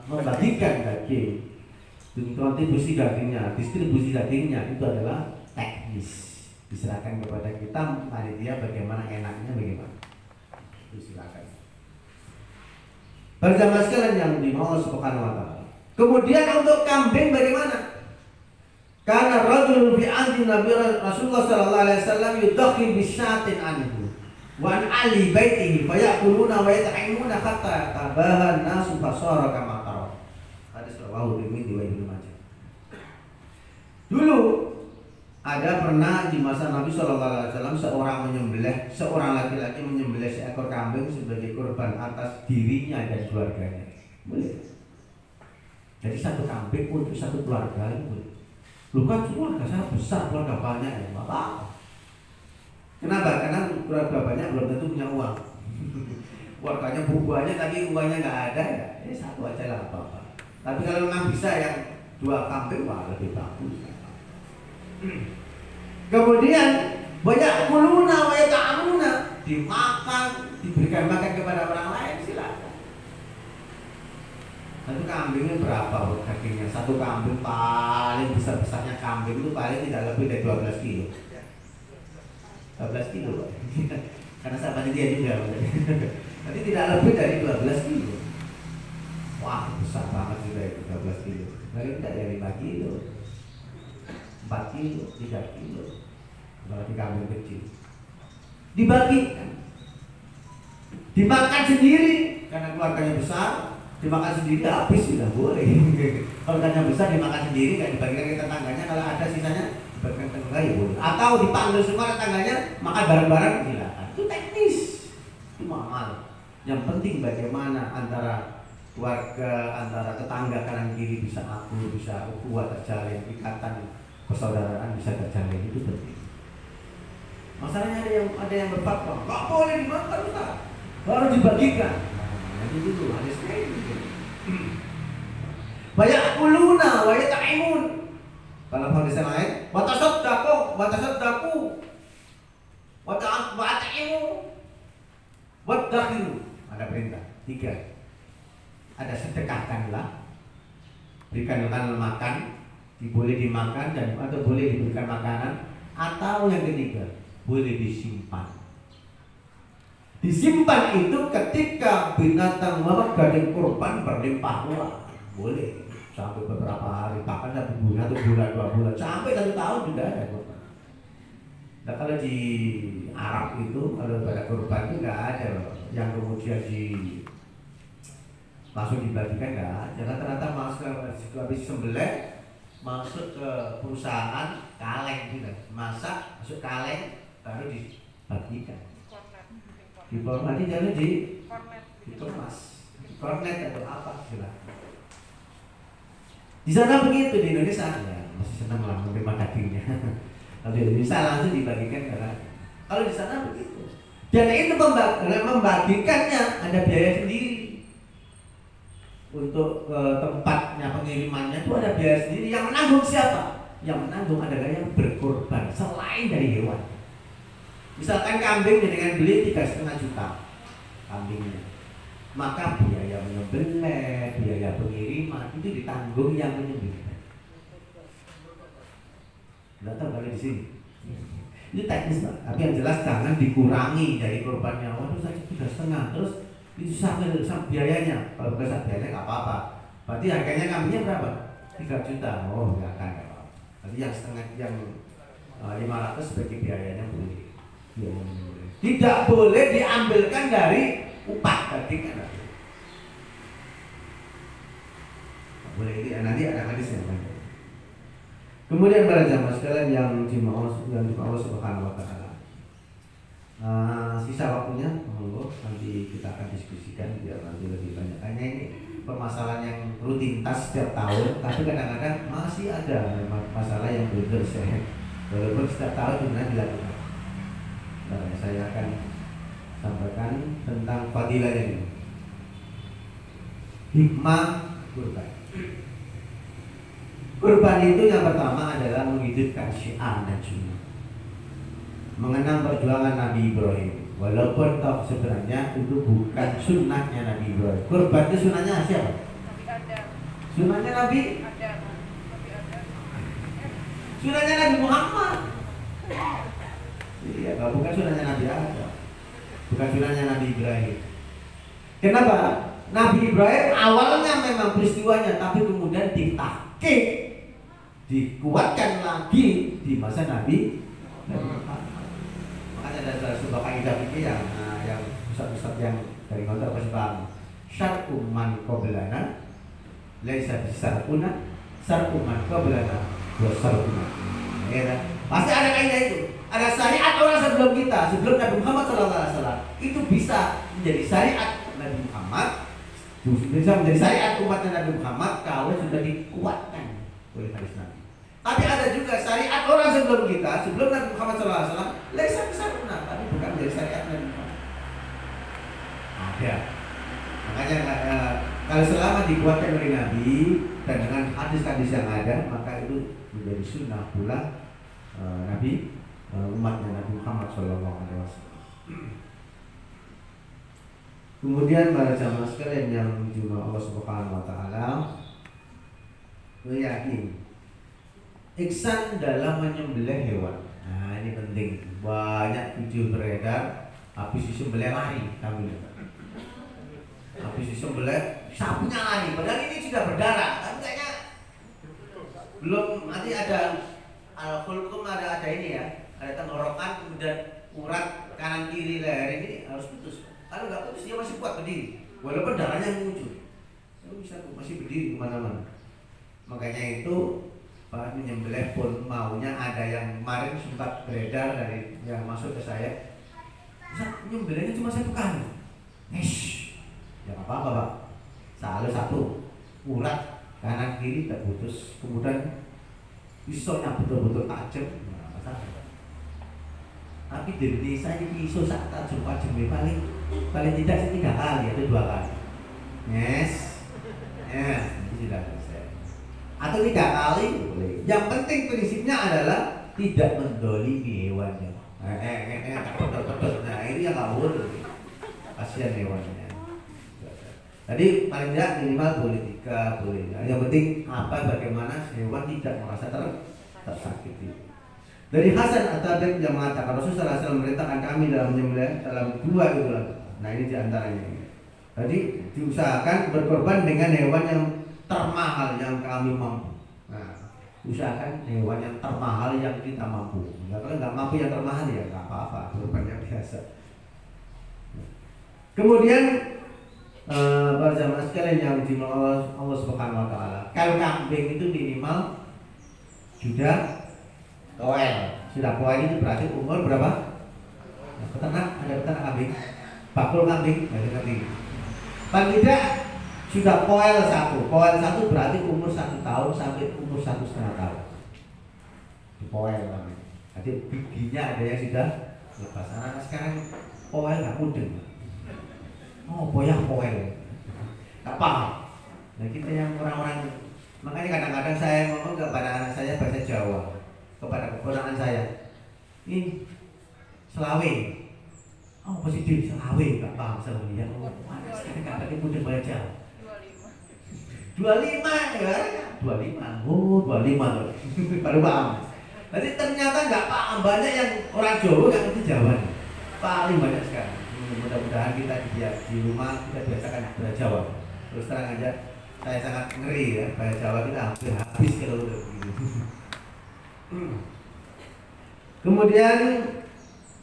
membagikan daging, distribusi dagingnya itu adalah teknis, diserahkan kepada kita panitia bagaimana enaknya bagaimana. Itu silakan. Berjamaah sekalian yang dimau Subhanahu wa taala. Kemudian untuk kambing bagaimana? Karena rajul fi anti Nabi Rasulullah sallallahu alaihi wasallam yudakhi bi syatin anhu wa an ali baitihi fa yaquluna wa yata'imuna hatta tabahan nasu fasara kama tara. Hadis rawahu Tirmidzi wa Ibnu Majah. Dulu ada pernah di masa Nabi sallallahu alaihi wasallam seorang laki-laki menyembelih seekor kambing sebagai kurban atas dirinya dan keluarganya. Boleh. Jadi satu kambing untuk satu keluarga itu boleh. Lu kan keluarga saya besar, keluarga banyak ya, apa? Kenapa? Karena keluarga banyak belum tentu punya uang. Keluarganya bubuannya tapi uangnya nggak ada ya, satu aja lah apa-apa. Tapi kalau memang bisa yang 2 kambing, wah lebih bagus. Kemudian banyak kuluna, banyak ta'amuna, dimakan, diberikan makan kepada orang lain, silakan. Satu kambingnya berapa dagingnya? Satu kambing paling besar-besarnya kambing itu paling tidak lebih dari 12 kilo. 12 kilo karena sahabatnya dia juga. Nanti tidak lebih dari 12 kilo. Wah besar banget juga itu 12 kilo. Paling tidak dari 5 kilo, 4 kilo, 3 kilo. Kalau di kambing kecil dibagikan, dimakan sendiri karena keluarganya besar. Dimakan sendiri habis sudah boleh. Kalau tanya besar dimakan sendiri, nggak dibagikan ke tetangganya. Kalau ada sisanya dibagikan ke tetangga ya boleh. Atau dipanggil semua tetangganya makan bareng-bareng, silakan. Itu teknis, itu amal. Yang penting bagaimana antara keluarga, antara tetangga kanan kiri bisa akur, bisa kuat terjalin, ikatan persaudaraan bisa terjalin, itu penting. Masalahnya ada yang berfatwa nggak boleh dimakan Ustaz, baru dibagikan. Itu hadis kayak gitu. Banyak kuluna, banyak ta'imun. Kalau hadis yang lain, watasaddaqu, wata'imu, wadakhiru. Ada perintah 3. Ada sedekahkanlah, berikanlah makan, boleh dimakan dan atau boleh diberikan makanan, atau yang ketiga boleh disimpan. Disimpan itu ketika binatang gading kurban berlimpah ruah, boleh sampai beberapa hari, bahkan 1 bulan, 2 bulan, sampai 1 tahun sudah ada kurban. Nah kalau di Arab itu kalau pada kurban itu nggak ada yang kemudian langsung dibagikan, nggak ada. Rata-rata masuk habis sembelih masuk ke perusahaan kaleng gitu, masak masuk kaleng baru dibagikan. Dihormati jangan dikemas, kornet atau apa silakan. Di sana begitu, di Indonesia ya masih senang lah menerima dagingnya. Kalau di Indonesia langsung dibagikan karena kalau di sana begitu. Dan itu membagikannya ada biaya sendiri. untuk tempatnya pengirimannya itu ada biaya sendiri. Yang menanggung siapa? Yang menanggung adalah yang berkorban selain dari hewan. Misalkan kambing dengan beli 3,5 juta kambingnya, maka biaya menyembelih, biaya pengiriman itu ditanggung yang menyembelih. Nggak tahu kalau di sini. Ini teknis, Pak. Tapi yang jelas jangan dikurangi dari korbannya. Waduh, saya 3,5, terus itu sampai biayanya. Kalau besar biayanya nggak apa-apa. Berarti harganya kambingnya berapa? 3 juta. Oh, nggak akan apa-apa. Berarti yang setengah, yang 500 sebagai biayanya boleh. Tidak boleh diambilkan dari upah daging kan? Boleh, nanti ada hadisnya. Kemudian para jamaah sekalian yang dimau Allah Subhanahu wa taala. Sisa waktunya monggo nanti kita akan diskusikan biar nanti lebih banyak. Hanya ini permasalahan yang rutinitas setiap tahun, tapi kadang-kadang masih ada masalah yang belum selesai. Walaupun setiap tahun sebenarnya dilakukan. Nah, saya akan sampaikan tentang fadilahnya ini. Hikmah kurban. Kurban itu yang pertama adalah menghidupkan syiar dan sunnah, mengenang perjuangan Nabi Ibrahim. Walaupun toh sebenarnya itu bukan sunnahnya Nabi Ibrahim. Kurban itu sunnahnya siapa? Nabi Adam. Sunnahnya Nabi Adam. Sunnahnya Nabi Muhammad. Iya, kalau bukan sunnahnya Nabi Adam, bukan sunnahnya Nabi Ibrahim. Kenapa? Nabi Ibrahim awalnya memang peristiwanya, tapi kemudian ditahqiq, dikuatkan lagi di masa Nabi Muhammad. Makanya ada sebuah kaidah fikih yang ustaz-ustaz yang dari kota pasti paham. Syar'u man qablana laisa bisar'una, syar'u man qablana wa syar'una. Ya kan? Pasti ada kaidah itu. Ada syariat orang sebelum kita, sebelum Nabi Muhammad SAW itu bisa menjadi syariat Nabi Muhammad, bisa menjadi syariat umatnya Nabi Muhammad kalau sudah dikuatkan oleh hadis Nabi. Tapi ada juga syariat orang sebelum kita, sebelum Nabi Muhammad SAW, laisa bisar'una, tapi bukan menjadi syariat Nabi Muhammad. Ada. Makanya kalau selama dikuatkan oleh Nabi dan dengan hadis-hadis yang ada, maka itu menjadi sunnah pula Nabi, umatnya Nabi Muhammad SAW. Kemudian para jamaah sekalian yang dimuliakan Allah Subhanahu wa taala, yakin ihsan dalam menyembelih hewan. Nah, ini penting. Banyak video beredar habis disembelih lari kambing. Habis disembelih sapunya lari, padahal ini sudah berdarah. Tapi kayaknya belum, nanti ada al-khulqum, ada ini ya. Ada tenggorokan, kemudian urat kanan kiri leher ini harus putus. Kalau nggak putus dia masih kuat berdiri, walaupun darahnya muncul. Dia bisa masih berdiri kemana-mana. Makanya itu Pak menyembelih pun maunya ada yang kemarin sempat beredar dari yang masuk ke saya. Menyembelihnya cuma 1 kali. Ya apa-apa Pak. Selalu 1 urat kanan kiri terputus, kemudian pisaunya betul-betul tajam. Nah, masalah. Tapi di Indonesia ini pisau saat tajam paling tidak 3 kali atau 2 kali. Yes, ini sudah selesai. Atau 3 kali boleh. Yang penting prinsipnya adalah tidak mendolimi hewannya. Nah ini yang nggak boleh. Kasihan hewannya. Jadi paling tidak minimal boleh 3, boleh. Yang penting bagaimana hewan tidak merasa tersakiti. Dari Hasan At-Tabi'i yang mengatakan Rasulullah SAW memerintahkan kami dalam menyembelih dalam 2 itu. Nah ini diantaranya. Jadi diusahakan berkorban dengan hewan yang termahal yang kami mampu. Nah, usahakan hewan yang termahal yang kita mampu. Kalau nggak mampu yang termahal ya nggak apa-apa, korbannya biasa. Kemudian para jamaah sekalian yang dimuliakan Allah Subhanahu wa taala, kalau kambing itu minimal sudah poel. Sudah poel itu berarti umur berapa? Nah, peternak, ada peternak kambing, bakul kambing, ada kambing. Paling tidak sudah poel 1. Poel 1 berarti umur 1 tahun sampai umur 1,5 tahun. Di poel kambing. Jadi giginya ada yang sudah lepas. Anak sekarang poel nggak mudeng. Oh, boyah poel. Nggak paham. Nah kita yang orang-orang, makanya kadang-kadang saya ngomong kepada anak saya bahasa Jawa, kepada keponakan saya, ini Selawe, oh positif Selawe, nggak paham Selawe ya, mana sekarang nggak pakai mudah baca. 25 ya, 25, oh 25 loh, baru paham. Jadi ternyata nggak paham, banyak yang orang Jawa nggak ngerti Jawa nih. Paling banyak sekarang. Mudah-mudahan kita di rumah kita biasakan bahasa Jawa. Terus terang aja, saya sangat ngeri ya, bahasa Jawa kita hampir habis kalau udah begini. Kemudian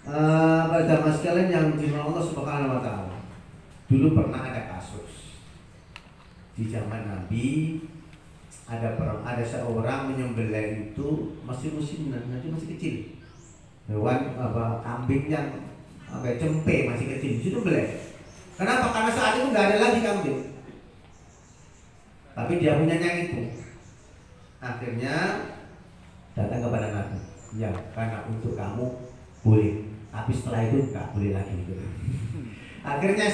pada jamaah sekalian yang dimuliakan Allah Subhanahu Wa Taala, dulu pernah ada kasus di zaman Nabi, ada seorang menyembelih itu masih kecil, hewan kambing yang cempe masih kecil, itu beli. Kenapa? Karena saat itu nggak ada lagi kambing, tapi dia punyanya itu. Akhirnya datang kepada Nabi, ya karena untuk kamu boleh, tapi setelah itu nggak boleh lagi. Akhirnya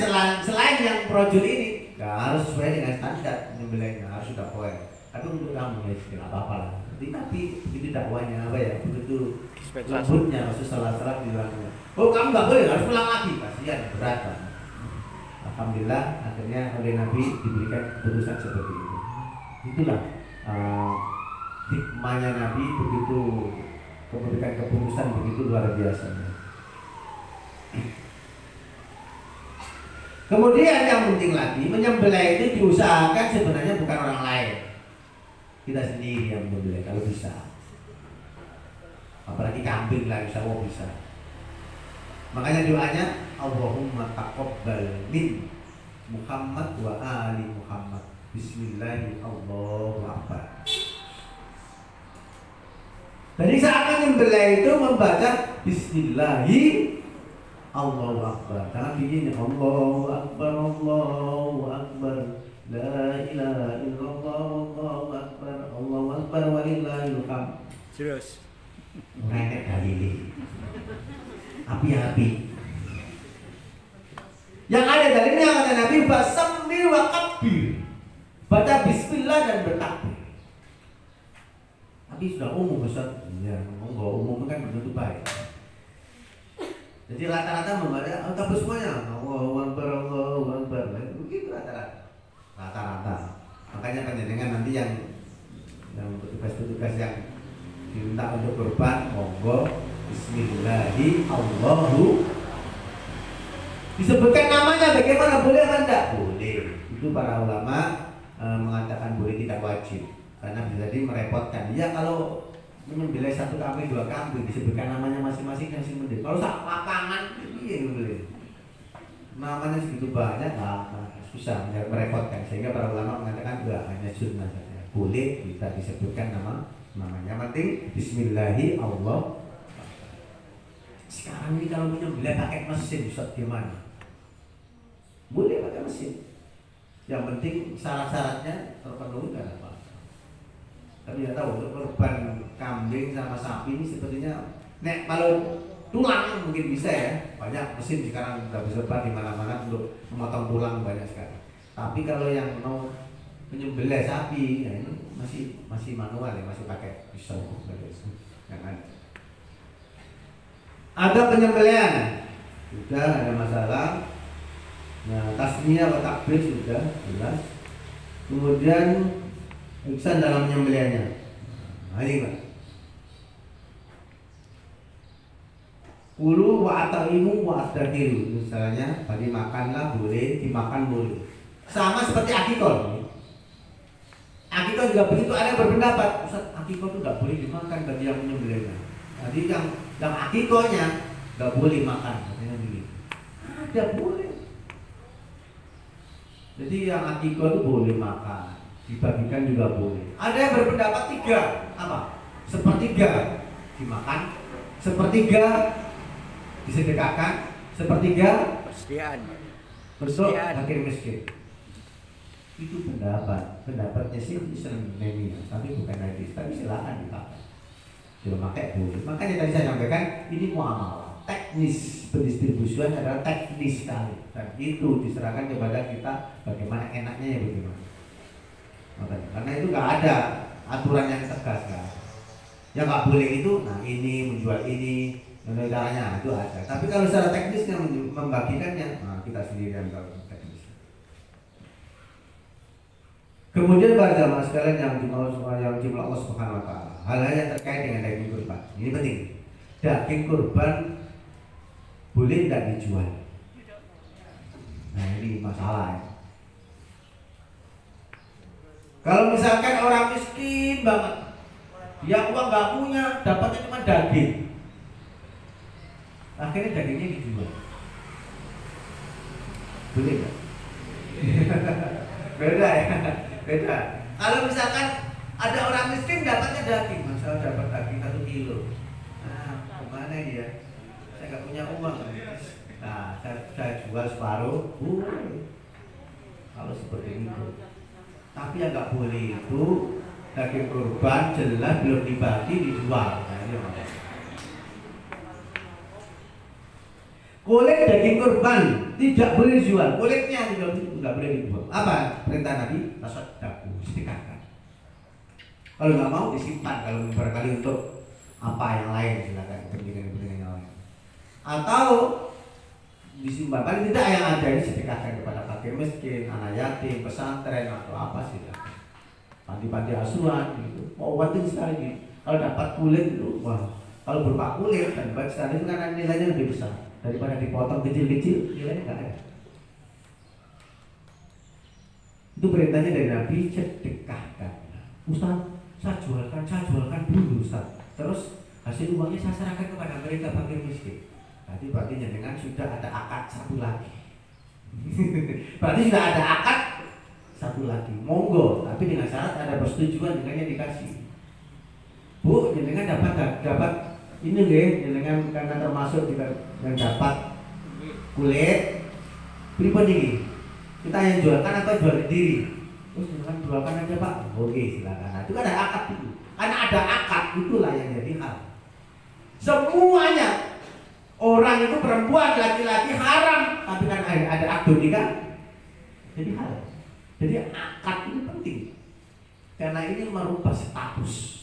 selain yang projul ini nggak harus sesuai dengan standar menyembelihnya, harus sudah poin. Tapi untuk kamu ya tidak apa-apa lah. Tapi itu dakwanya apa ya? Begitu lembutnya Rasulullah SAW bilangnya, oh kamu nggak boleh, harus pulang lagi. Kasihan berat kan. Alhamdulillah akhirnya oleh Nabi diberikan keputusan seperti itu. Itulah hikmahnya Nabi, begitu memberikan keputusan begitu luar biasa. Kemudian yang penting lagi, menyembelih itu diusahakan sebenarnya bukan orang lain, kita sendiri yang menyembelih kalau bisa. Apalagi kambing lah, insya Allah bisa. Makanya doanya Allahumma taqabbal min Muhammad wa ali Muhammad. Bismillahirrahmanirrahim. Allahu Akbar. Jadi saat menyembelih itu membaca Bismillahi Allahu Akbar. Jangan begini, Allahu Akbar, Allahu Akbar, la ilaha illallah, Allahu Akbar, Allahu Akbar, walillahil hamd. Terus Nenek dalili api-api. Yang ada dalilnya kata Nabi, basammi wa kabbir, baca Bismillah dan bertakbir. Tapi sudah umum Ustaz. Ya, enggak umum kan begitu baik. Jadi rata-rata membaca tapi semuanya Allahu Akbar, Allahu Akbar. Begitu rata-rata. Rata-rata. Makanya panjenengan nanti yang petugas-petugas yang diminta untuk kurban, monggo Bismillahi Allahu. Disebutkan namanya bagaimana, boleh atau tidak? Boleh. Itu para ulama mengatakan boleh, tidak wajib. Karena bisa jadi merepotkan. Ya kalau menyembelih satu kambing, dua kambing disebutkan namanya masing-masing yang sing mending. Kalau sak lapangan piye nyembelih? Namanya segitu banyak, susah, merepotkan. Sehingga para ulama mengatakan enggak, hanya sunnah saja. Boleh kita disebutkan namanya. Yang penting Bismillahi Allah. Sekarang ini kalau menyembelih pakai mesin, Ustaz, gimana? Boleh pakai mesin. Yang penting syarat-syaratnya terpenuhi, kan apa? Tapi ya tahu untuk korban kambing sama sapi ini sepertinya, kalau tulang mungkin bisa ya, banyak mesin sekarang sudah bersebar di mana-mana untuk memotong tulang banyak sekali. Tapi kalau yang mau menyembelih sapi, ya ini masih manual ya, masih pakai pisau. Jangan. Ada penyembelihan, sudah ada masalah. Nah, tasmiyah atau takbir sudah jelas. Kemudian ihsan dalam penyembelihannya. Nah, ini Pak. Kulu wa ataimu wa asdakiru. Misalnya bagi makanlah boleh, dimakan boleh. Sama seperti akikah. Akikah juga begitu, ada yang berpendapat, Ustaz, akikah itu tidak boleh dimakan bagi yang menyembelihnya. Jadi yang akikahnya tidak boleh makan, katanya begitu. Ada boleh. Jadi yang akikah itu boleh makan, dibagikan juga boleh. Ada yang berpendapat tiga, apa? Sepertiga dimakan, sepertiga disedekahkan, sepertiga persediaan untuk fakir miskin. Itu pendapatnya sih Islam Nemia, tapi bukan hadis, tapi silakan dipakai. Sudah pakai boleh. Makanya tadi saya sampaikan ini muamalah, teknis pendistribusian adalah teknis sekali, dan itu diserahkan kepada kita bagaimana enaknya ya bagaimana. Makanya, karena itu nggak ada aturan yang tegas kan. Yang nggak boleh itu, nah ini menjual ini, caranya itu ada. Tapi kalau secara teknisnya membagikannya, nah kita sendirian kalau teknis. Kemudian para jamaah sekalian yang jumlah Allah Subhanahu Wa Taala, hal-hal yang terkait dengan daging kurban ini penting. Daging kurban boleh tidak dijual? Nah ini masalah ya. Kalau misalkan orang miskin banget, dia uang nggak punya, dapatnya cuma daging, akhirnya dagingnya dijual, boleh nggak? Beda ya, beda. Kalau misalkan ada orang miskin dapatnya daging, masalah dapat daging 1 kilo, nah kemana dia? Saya nggak punya uang, nah saya jual separuh, kalau seperti itu. Tapi yang nggak boleh itu daging kurban jelas belum dibagi dijual. Nah, ini kulit daging kurban tidak boleh dijual, kulitnya tidak boleh dijual. Apa perintah Nabi? Tasaddaqu, sedekahkan. Kalau nggak mau disimpan, kalau barangkali untuk apa yang lain silakan, kepentingan yang lain. Atau disimpan, paling tidak yang ada ini sedekahkan kepada fakir miskin, anak yatim, pesantren atau apa sih, panti-panti asuhan gitu. Mau penting sekali. Kalau dapat kulit itu, wah, kalau berupa kulit dan bagian itu kan nilainya lebih besar daripada dipotong kecil-kecil, nilainya nggak ada. Itu perintahnya dari Nabi, sedekahkan. Ustaz, saya jualkan dulu Ustaz. Terus hasil uangnya saya serahkan kepada mereka fakir miskin. Berarti jenengan sudah ada akad satu lagi. Berarti sudah ada akad satu lagi. Monggo, tapi dengan syarat ada persetujuan jenengannya dikasih. Bu, jenengan dapat ini deh, jenengan karena termasuk juga yang dapat kulit. Pripun ini? Kita yang jualkan atau jual sendiri? Terus jenengan jualkan aja Pak. Oke, silakan. Nah, itu kan ada akad itu. Karena ada akad itulah yang jadi hal. Semuanya. Orang itu perempuan, laki-laki haram, tapi kan ada akad nikah, jadi halal. Jadi akad ini penting, karena ini merubah status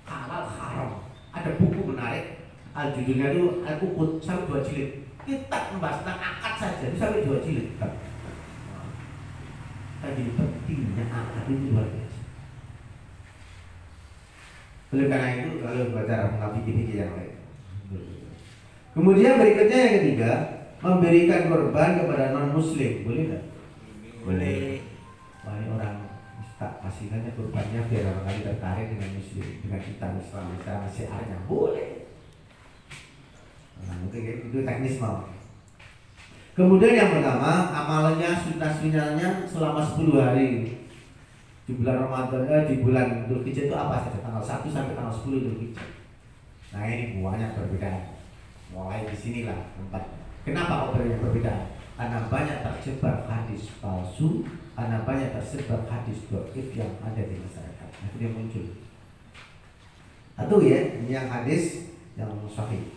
halal haram. Ada buku menarik, judulnya itu Al-Uqud, sampai 2 jilid. Kita membahas tentang akad saja, itu sampai 2 jilid. Tadi pentingnya akad itu luar biasa. Oleh karena itu, kalau bicara mengambil yang lain. Kemudian berikutnya yang ketiga, memberikan korban kepada non muslim, boleh nggak? Boleh. Wah, ini orang tak kasihkannya korbannya biar orang kali tertarik dengan muslim, dengan kita Islam, kita syiarnya, boleh. Nah, mungkin itu teknis mau. Kemudian yang pertama, amalannya sunnah-sunnahnya selama 10 hari di bulan Ramadan, di bulan Dzulhijjah itu apa saja? Tanggal 1 sampai tanggal 10 Dzulhijjah. Nah, ini banyak perbedaan. Mulai di sinilah tempat. Kenapa kok berbeda? Karena banyak tersebar hadis palsu, karena banyak tersebar hadis dhaif yang ada di masyarakat. Nah, itu dia muncul. Satu ya, ini yang hadis yang sahih.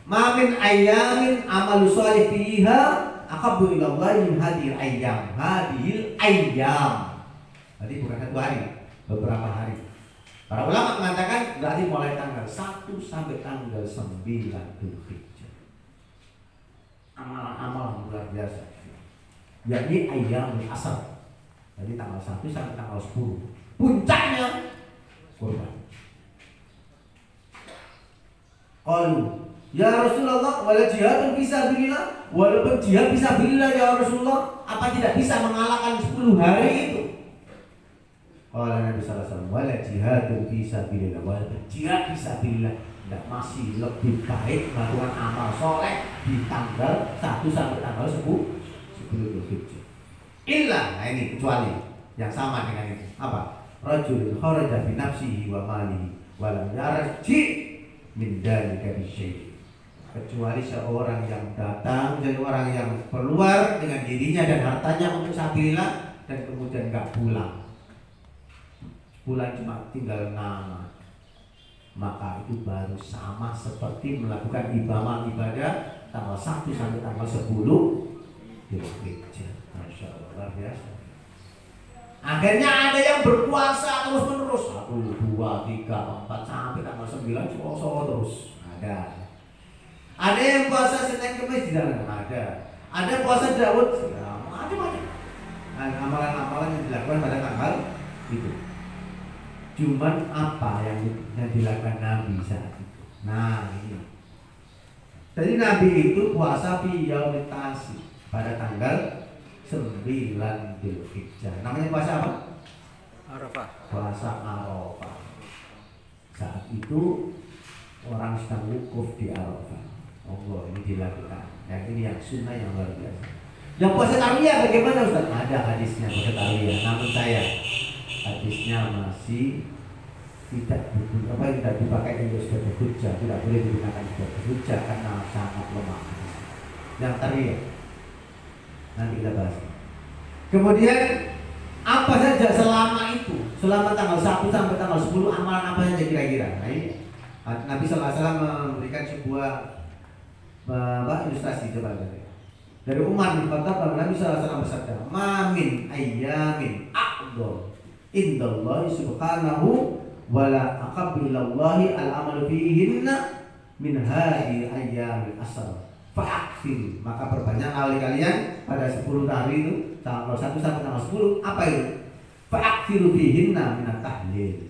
Ma min ayyamin amalu shalih fiha ahabbu ila Allah min hadhil ayyam. Hadhil ayyam. Tadi bukan 1 hari, beberapa hari. Para ulama mengatakan berarti mulai tanggal 1 sampai tanggal 9 Dzulhijjah. Amalan luar biasa. Yakni ayyamul asar. Jadi tanggal 1 sampai tanggal 10. Puncaknya kurban. Qalu, ya Rasulullah, wala jihadun fisabilillah. Walaupun jihad fisabilillah ya Rasulullah, apa tidak bisa mengalahkan 10 hari itu? Qala Nabi sallallahu alaihi wasallam, wala jihadun fisabilillah. Walaupun jihad fisabilillah tidak masih lebih baik melakukan amal soleh di tanggal 1 sampai tanggal 10 Dzulhijjah. Illa, nah ini kecuali yang sama dengan itu. Apa? Rajulun kharaja bi nafsihi wa malihi wa lam yarji min dzalika bi syai'. Kecuali seorang yang datang, jadi orang yang keluar dengan dirinya dan hartanya untuk sabilillah dan kemudian enggak pulang. Pulang cuma tinggal nama, maka itu baru sama seperti melakukan ibadah tanggal 1 sampai tanggal 10 Dzulhijjah. Masya Allah, luar biasa. Akhirnya ada yang berpuasa terus menerus 1, 2, 3, 4 sampai tanggal 9 puasa terus. Ada yang puasa Senin Kamis di dalam, ada puasa Daud, macam-macam. Amalan-amalan yang dilakukan pada tanggal itu. Cuman apa yang dilakukan Nabi saat itu? Nah ini. Jadi Nabi itu puasa fi yaumit tasik pada tanggal 9 Dzulhijjah. Namanya puasa apa? Arafah. Puasa Arafah. Saat itu orang sedang wukuf di Arafah. Allah ini dilakukan. Yang ini yang sunnah yang luar biasa. Yang puasa tarwiyah bagaimana Ustaz? Ada hadisnya puasa tarwiyah. Namun saya hadisnya masih tidak dipakai untuk sebagai hujjah, tidak boleh digunakan sebagai hujjah karena sangat lemah. Yang tarwiyah nanti kita bahas. Kemudian apa saja selama itu, selama tanggal 1 sampai tanggal 10 amalan apa saja kira-kira? Nah ini Nabi SAW memberikan sebuah ilustrasi coba dari Umar bin Khattab. Nabi SAW bersabda, "Mamin ayyamin a'dham indallahi subhanahu wala aqabbilallahi al-amalu fihinna min hadhihi ayyamil asr." Fa'akfir, maka perbanyak kali kalian pada 10 hari itu tanggal 1 sampai tanggal 10 apa itu? Fa'akfiru fihinna minat tahlil.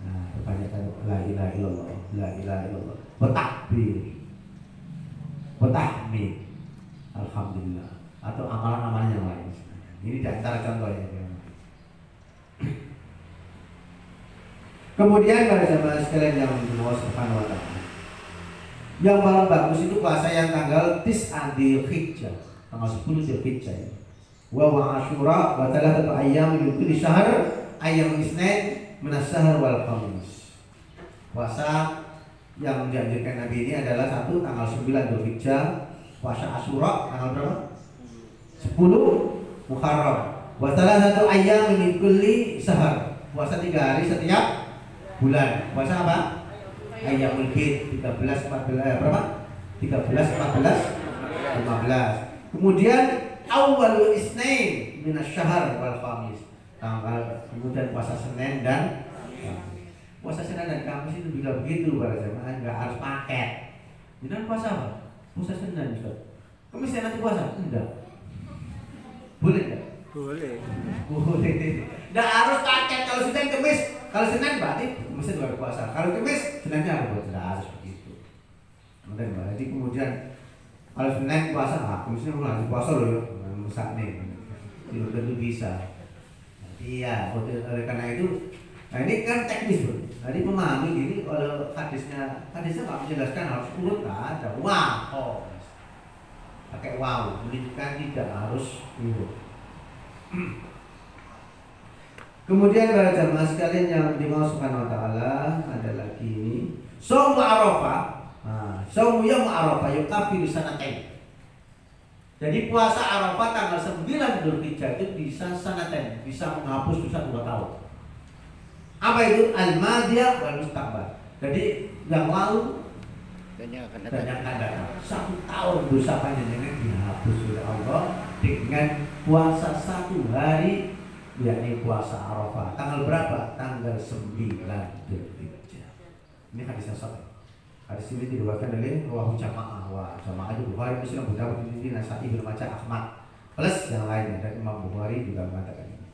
Nah, perbanyak la ilaha illallah, la ilaha illallah, wa takbir, wa tahmid, alhamdulillah, atau amalan-amalan yang lain. Ini di antara contohnya. Kemudian pada jamaah sekalian yang Allah Subhanahu wa taala, yang paling bagus itu puasa yang tanggal 9 Dzulhijjah, tanggal 10 Dzulhijjah. Wa Asyura wa thalathatu ayyam min kulli syahr ayyam isnin min asy-syahr wal khamis. Puasa yang dianjurkan Nabi ini adalah satu tanggal 9 Dzulhijjah, puasa Asyura tanggal berapa? 10 Muharram. Wa thalathatu ayyam min kulli syahr. Puasa 3 hari setiap bulan. Puasa apa? Ayyamul Bid 13, 14 berapa? 13, 14, 15. Kemudian awalul isnain minasyahr wal khamis. Kemudian puasa Senin dan Kamis. Puasa Senin dan Kamis itu juga begitu para jemaah, enggak harus paket. Jangan puasa apa? Puasa Senin Ustaz. Kamis nanti puasa? Enggak. Boleh enggak? Boleh. Boleh. Enggak harus paket kalau Senin Kamis. Kalau Senin berarti mesti luar puasa. Kalau Kamis Seninnya harus tidak harus begitu. Kemudian kalau Senin puasa, Kamisnya harus puasa loh. Mesak nih, tidak tentu bisa. Iya, oleh karena itu, nah ini kan teknis bro. Jadi memahami ini kalau hadisnya nggak menjelaskan harus urut, nggak ada. Wow, pakai wow, menunjukkan tidak harus urut. Kemudian para jamaah sekalian yang dimaulah Subhanahu wa taala, ada lagi ini Shaum Arafah. Nah, Shaum Yaum Arafah yukafiru sanatain. Jadi puasa Arafah tanggal 9 Dzulhijjah itu bisa sanatain, bisa menghapus dosa 2 tahun. Apa itu? Al-madiyah wal mustaqbal. Jadi yang lalu dan yang akan datang. 1 tahun dosa panjenengan dihapus oleh Allah dengan puasa 1 hari, yakni puasa Arafah. Tanggal berapa? Tanggal 9 Dzulhijjah. Ini hadis sahih. Hadis ini diriwayatkan oleh rawahu jamaah. Wah, jamaah itu Bukhari, Muslim, Abu Dawud, Tirmidzi, Nasa'i, Ibnu Majah, Ahmad plus yang lainnya, dan Imam Bukhari juga mengatakan ini.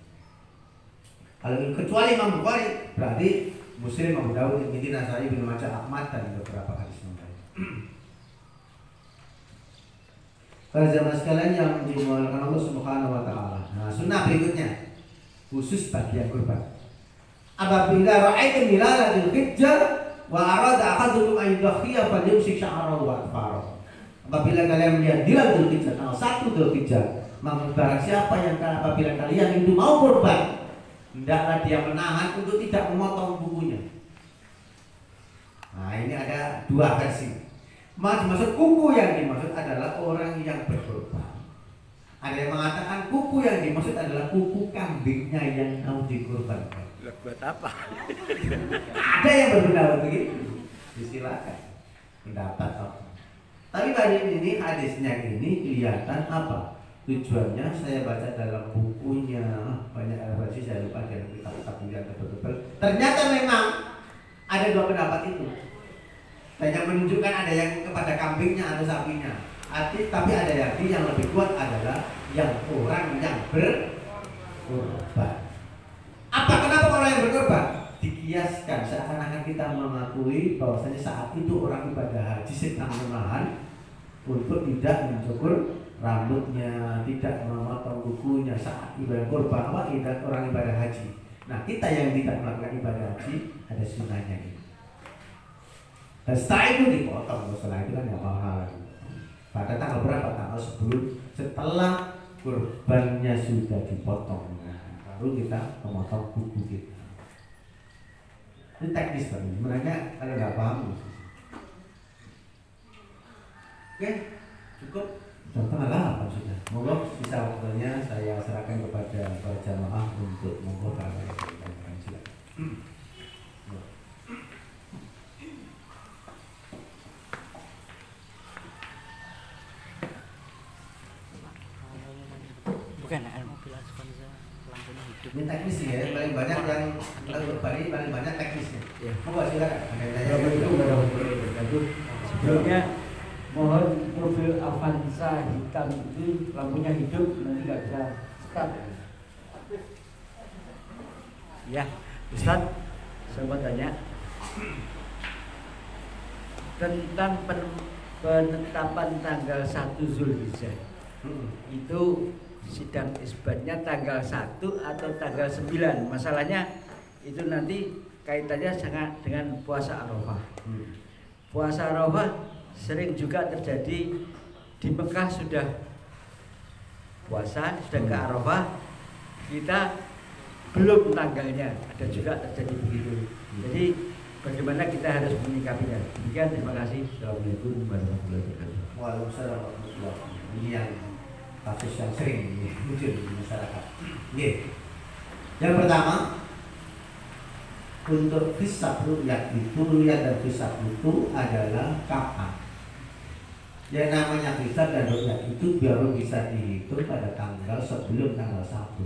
Kalau kecuali Imam Bukhari berarti Muslim, Abu Dawud, Tirmidzi, Nasa'i, Ibnu Majah, Ahmad dan beberapa hadis yang lain. Para jamaah sekalian yang dimuliakan Allah Subhanahu wa taala. Nah, sunnah berikutnya khusus bagi yang kurban. Apabila ra'aitum hilal Dzulhijjah wa arada ahadukum an yudhiya falyumsik sya'rahu wa atfarahu. Apabila kalian melihat hilal Dzulhijjah tanggal 1 Dzulhijjah, maka barang siapa yang apabila kalian itu mau kurban, hendaklah dia menahan untuk tidak memotong kukunya. Nah, ini ada 2 versi. Maksud kuku yang dimaksud adalah orang yang berkurban. Ada yang mengatakan kuku yang dimaksud adalah kuku kambingnya yang mau dikurbankan. Buat apa? Ada yang berpendapat begitu, silakan pendapat apa. Tapi pada ini hadisnya ini kelihatan apa? Tujuannya saya baca dalam bukunya banyak versi, saya lupa dalam kitab-kitab yang tebel-tebel. Ternyata memang ada dua pendapat itu. Dan yang menunjukkan ada yang kepada kambingnya atau sapinya. Tapi ada yang lebih kuat adalah yang orang yang berkorban. Kenapa orang yang berkorban? Dikiaskan seakan-akan kita mengakui bahwasanya saat itu orang ibadah haji sedang menahan untuk tidak mencukur rambutnya, tidak memotong kukunya saat ibadah kurban. Orang ibadah haji. Nah, kita yang tidak melakukan ibadah haji ada sunnahnya gitu. Dan setelah itu dipotong. Setelah itu kan nggak mahal. Pada tanggal berapa? Tanggal 10 setelah kurbannya sudah dipotong. Nah, baru kita memotong kuku kita. Ini teknis kan? Sebenarnya kalau nggak paham. Oke, cukup. Tengah 8 sudah. Monggo bisa waktunya saya serahkan kepada para jamaah untuk monggo silakan. Bukan mobil Avanza lampunya hidup. Ini teknis ya, paling banyak yang untuk Bali paling banyak teknisnya. Ya. Monggo silakan. Sebelumnya mohon mobil Avanza hitam itu lampunya hidup, nanti nggak bisa start. Ya, Ustaz, saya mau tanya tentang penetapan tanggal 1 Zulhijjah. Itu sidang isbatnya tanggal 1 atau tanggal 9. Masalahnya itu nanti kaitannya sangat dengan puasa Arafah. Puasa Arafah sering juga terjadi di Mekah, sudah puasa, sudah ke Arafah, kita belum tanggalnya, ada juga terjadi begitu. Jadi bagaimana kita harus menyikapinya? Demikian, terima kasih. Assalamualaikum warahmatullahi wabarakatuh. Waalaikumsalam warahmatullahi wabarakatuh. Ini yang kasus yang sering muncul di masyarakat. Yang pertama, untuk hisab ru'yat itu, ru'yat dan hisab itu adalah kapan? Yang namanya hisab dan ru'yat itu baru bisa dihitung pada tanggal sebelum tanggal 1.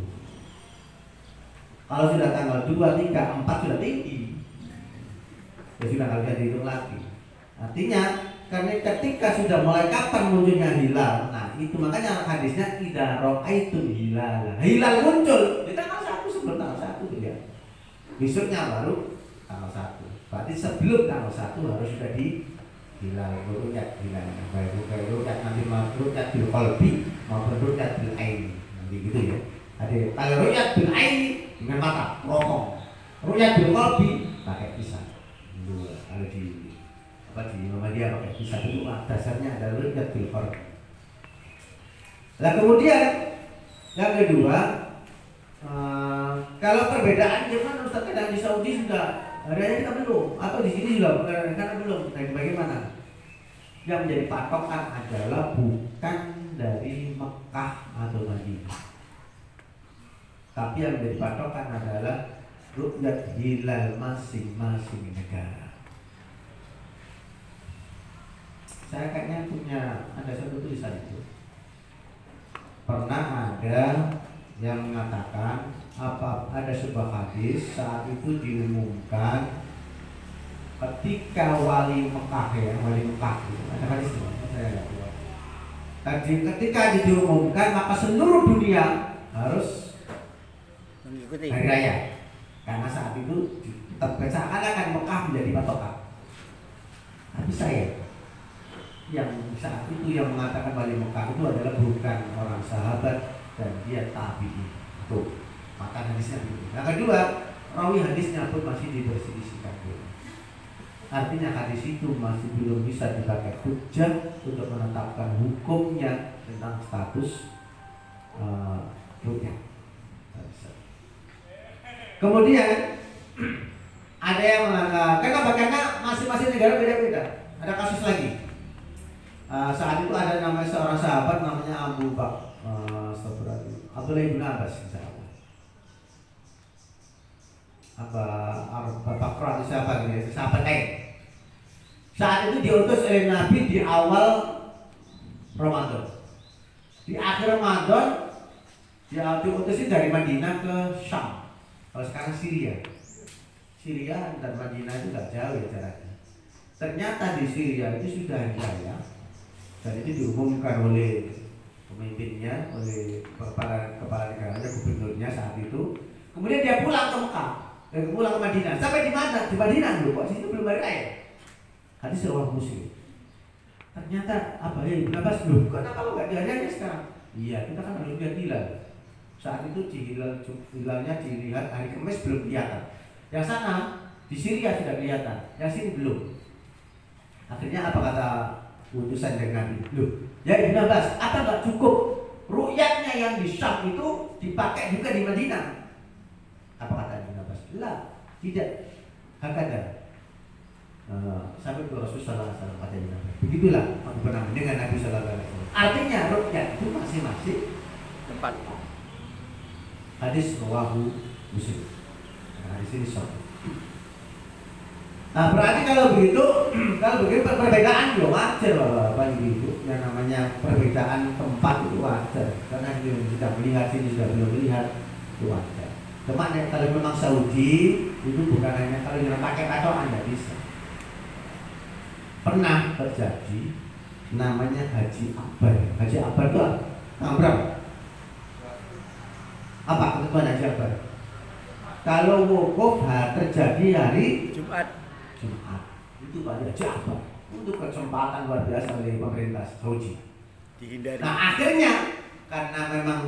Kalau sudah tanggal 2, 3, 4 sudah tinggi, ya sudah nggak bisa dihitung lagi. Artinya karena ketika sudah mulai kapan munculnya hilal, nah itu makanya hadisnya idza ra'aitum hilal. Hilal muncul di tanggal 1 sebelum tanggal 1 itu ya. Besoknya baru tanggal 1. Berarti sebelum tanggal 1 harus sudah di hilal, ru'yat hilal. Baik ru'yat nanti ru'yat bil qalbi maupun ru'yat bil aini. Nanti gitu ya. Ada kalau ru'yat bil aini dengan mata, rokok. Ru'yat bil qalbi pakai pisau. Kalau di Muhammadiyah pakai pisau itu dasarnya adalah ru'yat bil qalbi. Nah kemudian yang kedua, kalau perbedaan gimana Ustaz, kadang di Saudi sudah hari kita belum, atau di sini juga karena belum. Nah bagaimana? Yang menjadi patokan adalah bukan dari Mekah atau Madinah, tapi yang menjadi patokan adalah ru'yat hilal masing-masing negara. Saya kayaknya punya ada satu tulisan itu. Pernah ada yang mengatakan ada sebuah hadis saat itu diumumkan ketika wali Mekah gitu. Ada hadis itu, saya nggak tahu. Tadi ketika diumumkan maka seluruh dunia harus mengikuti hari raya, karena saat itu seakan-akan Mekah menjadi patokan. Tapi saya yang saat itu yang mengatakan wali Mekah itu adalah bukan orang sahabat dan dia tabi'in. Tuh, maka hadisnya begitu. Yang kedua, rawi hadisnya pun masih diperselisihkan. Artinya hadis itu masih belum bisa dipakai hujjah untuk menetapkan hukumnya tentang status ru'yat. Kemudian ada yang mengatakan karena masing-masing negara beda-beda. Ada kasus lagi. Saat itu ada namanya seorang sahabat namanya Abu Bakar, Abdullah bin Abbas, Bakar itu siapa gitu? Sahabat lain. Saat itu diutus oleh Nabi di awal Ramadan. Di akhir Ramadan dia diutusin dari Madinah ke Syam. Kalau sekarang Syria. Syria dan Madinah itu nggak jauh ya jaraknya. Ternyata di Syria itu sudah hari raya dan itu diumumkan oleh pemimpinnya, oleh kepala negaranya, gubernurnya saat itu. Kemudian dia pulang ke Mekah, pulang ke Madinah. Sampai di mana? Di Madinah dulu. Kok situ belum hari raya? Hadis orang Muslim. Ternyata apa ya? Ibnu Abbas loh, kenapa kalau nggak dihargai sekarang? Iya, kita kan belum lihat hilal. Saat itu hilalnya dilihat hari Kamis belum kelihatan. Yang sana di Syria sudah kelihatan, yang sini belum. Akhirnya apa kata utusan dari Nabi? Loh, ya Ibnu Abbas, apa nggak cukup ru'yatnya yang di Syam itu dipakai juga di Madinah? Apa kata Ibnu Abbas? Lah, tidak. Hakada. Sampai ke Rasulullah SAW kata Ibnu Abbas. Begitulah aku pernah dengan Nabi SAW. Artinya ru'yat itu masing-masing tempat. Hadis rawahu Muslim. Hadis ini sahih. Nah berarti kalau begitu perbedaan ya wajar Bapak Ibu. Yang namanya perbedaan tempat itu wajar. Karena dia sudah melihat sini sudah belum melihat itu wajar. Cuma kalau memang Saudi itu bukan hanya kalau yang pakai patokan nggak bisa. Pernah terjadi namanya Haji Akbar. Haji Akbar itu tanggal berapa? Apa ketentuan Haji Akbar? Kalau wukuf terjadi hari Jumat itu pada Haji Akbar. Untuk kesempatan luar biasa oleh pemerintah Saudi. Dihindari. Nah akhirnya karena memang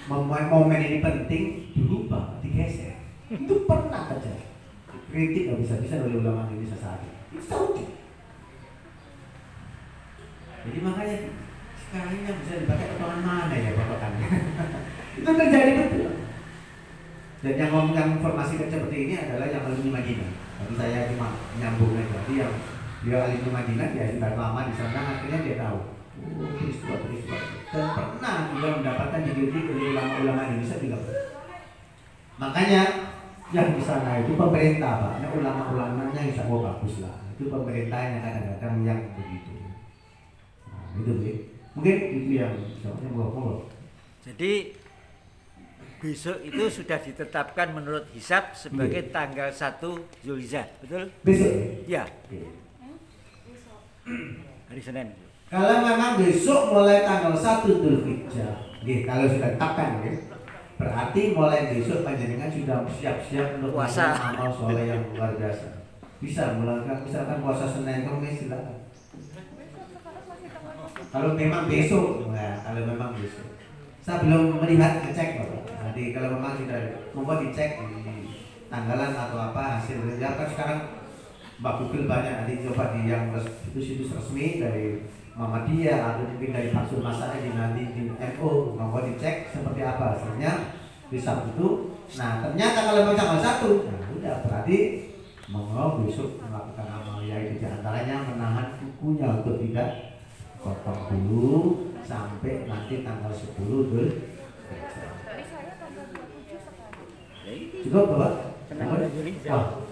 momen ini penting dirubah, digeser. Itu pernah terjadi. Kritik nggak bisa-bisa oleh ulama Indonesia saat ini. Itu Saudi. Jadi makanya sekarang ini bisa dipakai potongan mana ya potongannya? Itu terjadi betul. Dan yang ngomong informasi seperti ini adalah yang alumni Madinah. Tapi saya cuma nyambung aja. Jadi yang dia alumni Madinah dia sudah lama di sana, akhirnya dia tahu. Oh, peristiwa. Dan pernah juga mendapatkan dikritik oleh ulama-ulama Indonesia juga. Makanya yang di sana itu pemerintah, Pak. Nah, ulama-ulamanya insya Allah bagus lah. Itu pemerintahnya kadang-kadang yang begitu. Nah, itu sih. Mungkin itu yang jawabnya mau. Jadi besok itu sudah ditetapkan menurut hisab sebagai tanggal 1 Zulhijjah, betul? Besok? Ya. Hari Senin. Kalau memang besok mulai tanggal 1 Zulhijjah, kalau sudah ditetapkan, berarti mulai besok panjenengan sudah siap-siap untuk puasa amal soleh yang luar biasa. Bisa melakukan misalkan puasa Senin Kamis silakan. Kalau memang besok, kalau memang besok. Saya belum melihat ngecek Bapak. Nanti kalau memang sudah membuat dicek di tanggalan atau apa hasilnya kan sekarang Mbak Google banyak nanti coba di yang situs resmi dari Muhammadiyah atau mungkin dari Faksul Masalah di nanti di NU membuat dicek seperti apa hasilnya bisa itu. Nah ternyata kalau memang tanggal 1, nah udah berarti mau besok melakukan amal yaitu diantaranya menahan kukunya untuk tidak potong dulu sampai nanti tanggal 10 cukup Bapak? Tanggal Zulhijjah.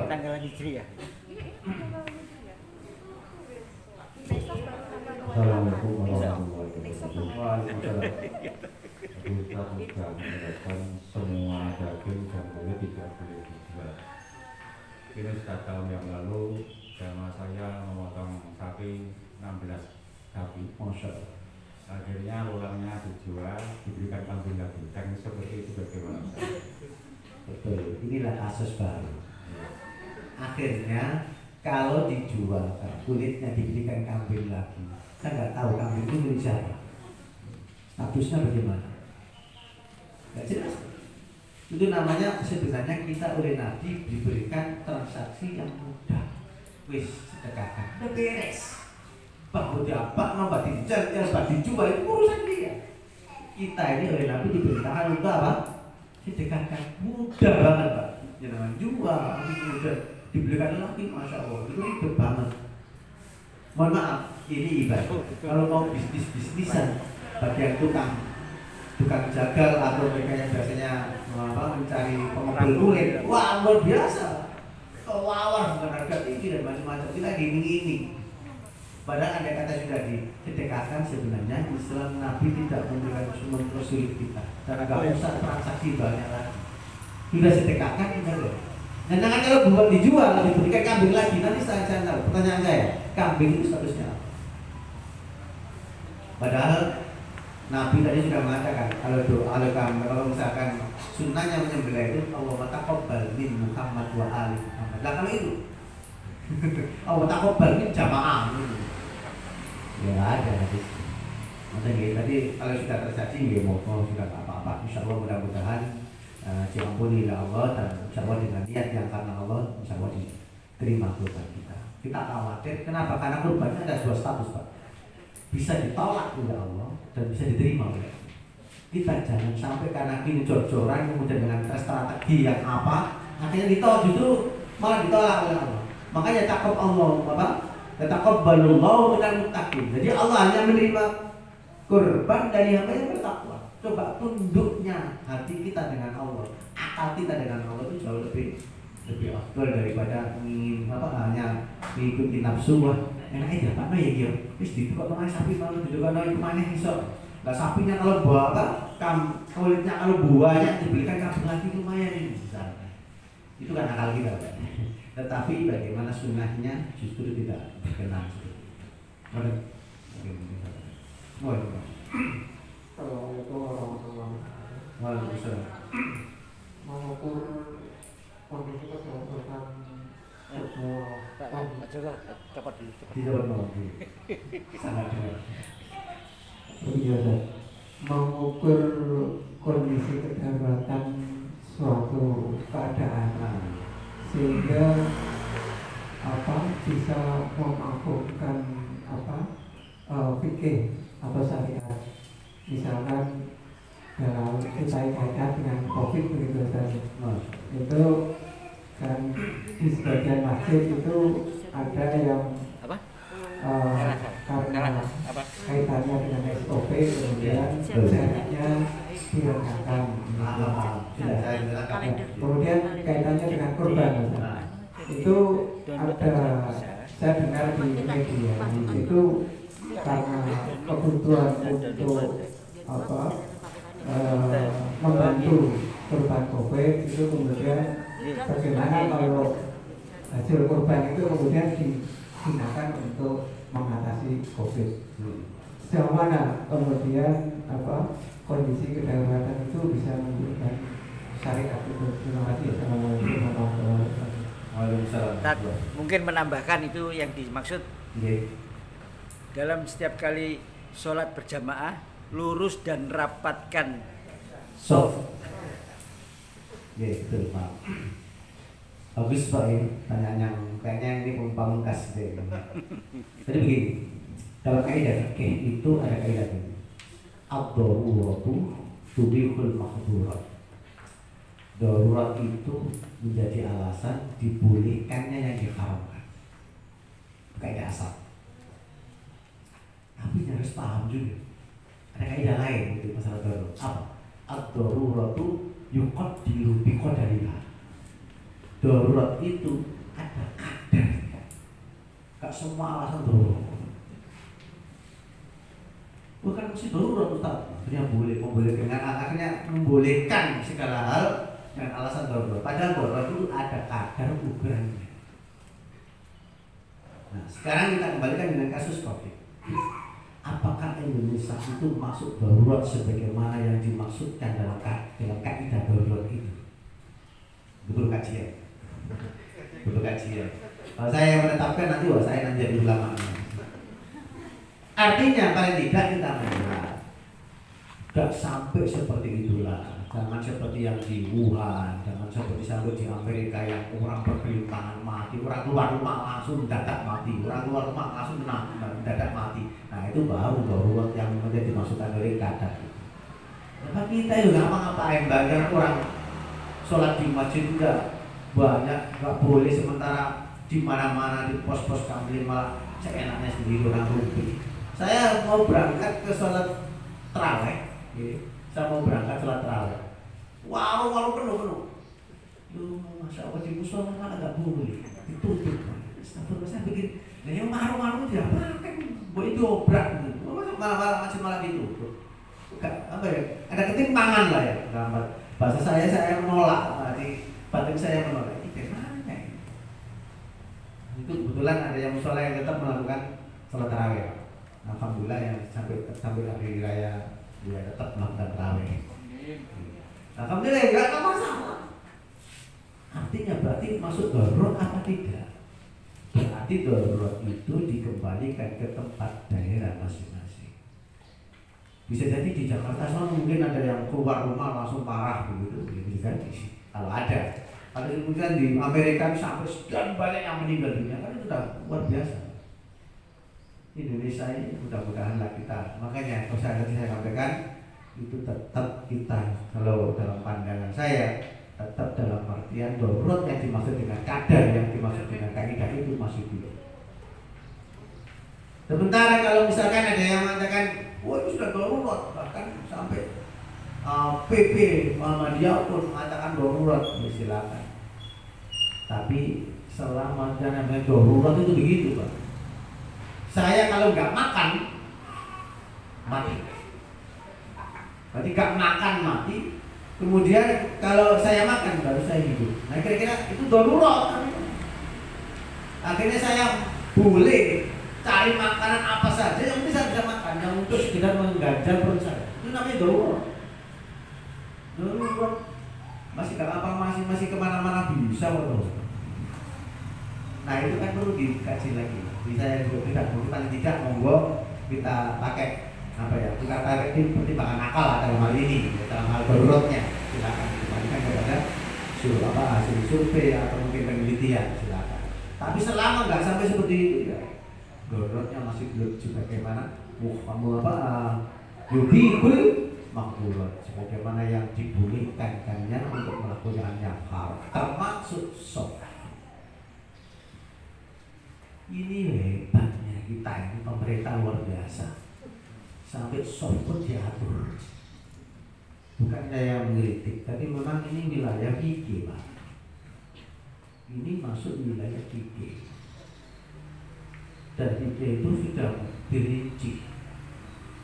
Tanggal Hijriah. Assalamualaikum warahmatullahi wabarakatuh. Kita sudah menerapkan semua daging dan kulit tidak boleh dijual. Ini sudah tahun yang lalu, jamaah saya memotong sapi 16 sapi, Masya Allah. Akhirnya ulangnya dijual, diberikan kambing lagi. Dan seperti itu bagaimana? Betul, inilah kasus baru. Akhirnya kalau dijual kulitnya diberikan kambing lagi, saya nggak tahu kambing itu milik siapa, statusnya bagaimana, nggak jelas. Itu namanya sebenarnya kita oleh Nabi diberikan transaksi yang mudah. Wis sedekahkan, udah beres. Bahwa diapa, nambah dijual itu urusan dia. Kita ini oleh Nabi diberitakan untuk apa? Sedekahkan, mudah banget Pak. Jangan jual, nanti kemudian dibelikan lagi, Masya Allah, itu ribet banget. Mohon maaf, ini ibadah. Kalau mau bisnis-bisnisan, bagian tukang jagal atau mereka yang biasanya mencari pengepul kulit, wah luar biasa. Kelawar dengan harga tinggi dan macam-macam, kita gini-gini. Padahal ada kata sudah disedekahkan, sebenarnya Islam Nabi tidak memberikan mempersulit kita karena gak usah transaksi banyak lagi. Sudah sedekahkan kita loh. Dan jangan kalau buat dijual, diberikan kambing lagi, nanti saya tahu. Pertanyaan saya, kambing itu statusnya apa? Padahal Nabi tadi sudah mengatakan kalau misalkan sunnahnya menyembelih itu Allah taqabbal min Muhammad wa ali Muhammad. Lah kalau itu Allah taqabbal min jamaah ya ada hadis. Makanya tadi kalau sudah terjadi ya mau sudah apa-apa. Insyaallah mudah-mudahan diampuni oleh Allah dan insyaallah dengan niat yang karena Allah insyaallah diterima kurban kita. Kita khawatir kenapa? Karena kurbannya ada dua status, Pak. Bisa ditolak oleh Allah dan bisa diterima oleh Allah. Kita jangan sampai karena ini jor-joran kemudian dengan strategi yang apa akhirnya ditolak, justru malah ditolak oleh Allah. Makanya takut Allah apa? Taqabbalullahu minal muttaqin. Jadi Allah hanya menerima kurban dari hamba yang bertakwa. Coba tunduknya hati kita dengan Allah, akal kita dengan Allah itu jauh lebih afdal daripada ingin hanya mengikuti nafsu. Enak aja Pak ya gitu. Wis ditukokno sapi malu ditukokno iku maneh iso. Lah sapinya kalau buah kulitnya kalau buahnya dibelikan kabel lagi lumayan ini misalnya. Itu kan akal kita, Pak. Tetapi bagaimana sunnahnya justru tidak berkenan seperti itu. Assalamualaikum warahmatullahi wabarakatuh. Waalaikumsalam. Mengukur kondisi kesehatan tubuh Dapat dulu. Tidak bermaksud. Sangat benar. biasa mengukur kondisi kedaruratan suatu keadaan sehingga bisa memaklumkan fikih atau syariat. Misalkan dalam kita kaitan dengan COVID begitu saja. Itu kan di sebagian masjid itu ada yang karena kaitannya dengan SOP kemudian jaraknya direndahkan. Kemudian kaitannya dengan kurban, itu ada saya dengar di media itu karena kebutuhan untuk membantu kurban COVID itu kemudian bagaimana kalau hasil kurban itu kemudian digunakan untuk mengatasi COVID. Sejauh mana kemudian kondisi kedaruratan itu bisa memberikan syariat itu. Terima kasih. Assalamualaikum warahmatullahi wabarakatuh. Waalaikumsalam. Mungkin menambahkan itu yang dimaksud dalam setiap kali sholat berjamaah lurus dan rapatkan soft. Betul Pak. Bagus Pak ini tanyaan yang kayaknya ini pamungkas deh. Jadi begini, dalam kaidah fikih itu ada kaidah ini. Ad-daruratu tubihul mahdhurat. Darurat itu menjadi alasan dibolehkannya yang diharamkan. Kaidah asal. Tapi harus paham juga. Ada kaidah lain itu masalah darurat. Apa? Ad-daruratu yuqaddiru biqadariha. Darurat itu ada kadarnya. Gak semua alasan darurat. Bukan mesti darurat Ustaz. Akhirnya akhirnya membolehkan segala hal dengan alasan darurat. Padahal darurat itu ada kadar ukurannya. Nah, sekarang kita kembalikan dengan kasus COVID. Apakah Indonesia itu masuk darurat sebagaimana yang dimaksudkan dalam kaidah darurat itu? Betul kajian. Kalau saya menetapkan nanti saya jadi ulama. Artinya paling tidak kita melihat tidak sampai seperti itulah. Jangan seperti yang di Wuhan, jangan seperti sampai di Amerika yang orang bergelimpangan mati, orang keluar rumah langsung mendadak mati, orang keluar rumah langsung mendadak mati. Nah itu baru darurat yang menjadi dimaksudkan oleh kadar. Tapi kita juga ngapa-ngapain, banyak orang sholat di masjid juga banyak nggak boleh, sementara di mana-mana di pos-pos kamling malah seenaknya sendiri orang rugi. Saya mau berangkat ke sholat tarawih, wow, kalau penuh. Masya Allah di musola malah nggak boleh, ditutup. Astagfirullah, saya bikin, yang maru-maru diapakan? diobrak gitu. Malah gitu. Apa ya? Ada ketimpangan lah ya. Bahasa saya menolak, di batin saya menolak. Ini gimana ya? Itu kebetulan ada yang musola yang tetap melakukan sholat tarawih. Alhamdulillah yang sampai hari raya dia tetap melakukan tarawih. Alhamdulillah enggak ada masalah. Artinya berarti masuk darurat apa tidak? Berarti darurat itu dikembalikan ke tempat daerah masing-masing. Bisa jadi di Jakarta sana mungkin ada yang keluar rumah langsung parah begitu, bisa jadi kalau ada. Ada kemudian di Amerika sampai sekian banyak yang meninggal dunia, kan itu sudah luar biasa. Indonesia ini mudah-mudahanlah kita, makanya kalau saya sampaikan itu tetap kita kalau dalam pandangan saya tetap dalam artian darurat yang dimaksud dengan kadar, yang dimaksud dengan kaidah itu masih belum. Sementara kalau misalkan ada yang mengatakan, wah itu sudah darurat, bahkan sampai PP Muhammadiyah pun mengatakan darurat, ya silakan. Tapi selama namanya darurat itu begitu, Pak. Saya kalau nggak makan mati. Berarti nggak makan mati. Kemudian kalau saya makan baru saya hidup. Nah kira-kira itu darurat. Akhirnya saya boleh cari makanan apa saja yang bisa makan, yang untuk sekedar mengganjal perut saya. Itu namanya darurat. Darurat. Masih gak apa masih kemana-mana bisa loh. Nah itu kan perlu dikaji lagi. Jadi saya juga tidak paling tidak monggo kita pakai apa ya, kita tarik pertimbangan akal dalam hal ini, dalam hal daruratnya silakan dikembalikan kepada hasil survei atau mungkin penelitian silakan. Tapi selama nggak sampai seperti itu ya daruratnya masih belum sebagaimana kamu yubikul makburat, sebagaimana yang dibolehkannya untuk melakukan yang haram termasuk sholat. Ini hebatnya kita ini pemerintah luar biasa. Sampai sholat pun diatur. Bukan saya mengkritik, tapi memang ini wilayah fikih, Pak. Ini masuk wilayah fikih. Dan fikih itu sudah dirinci.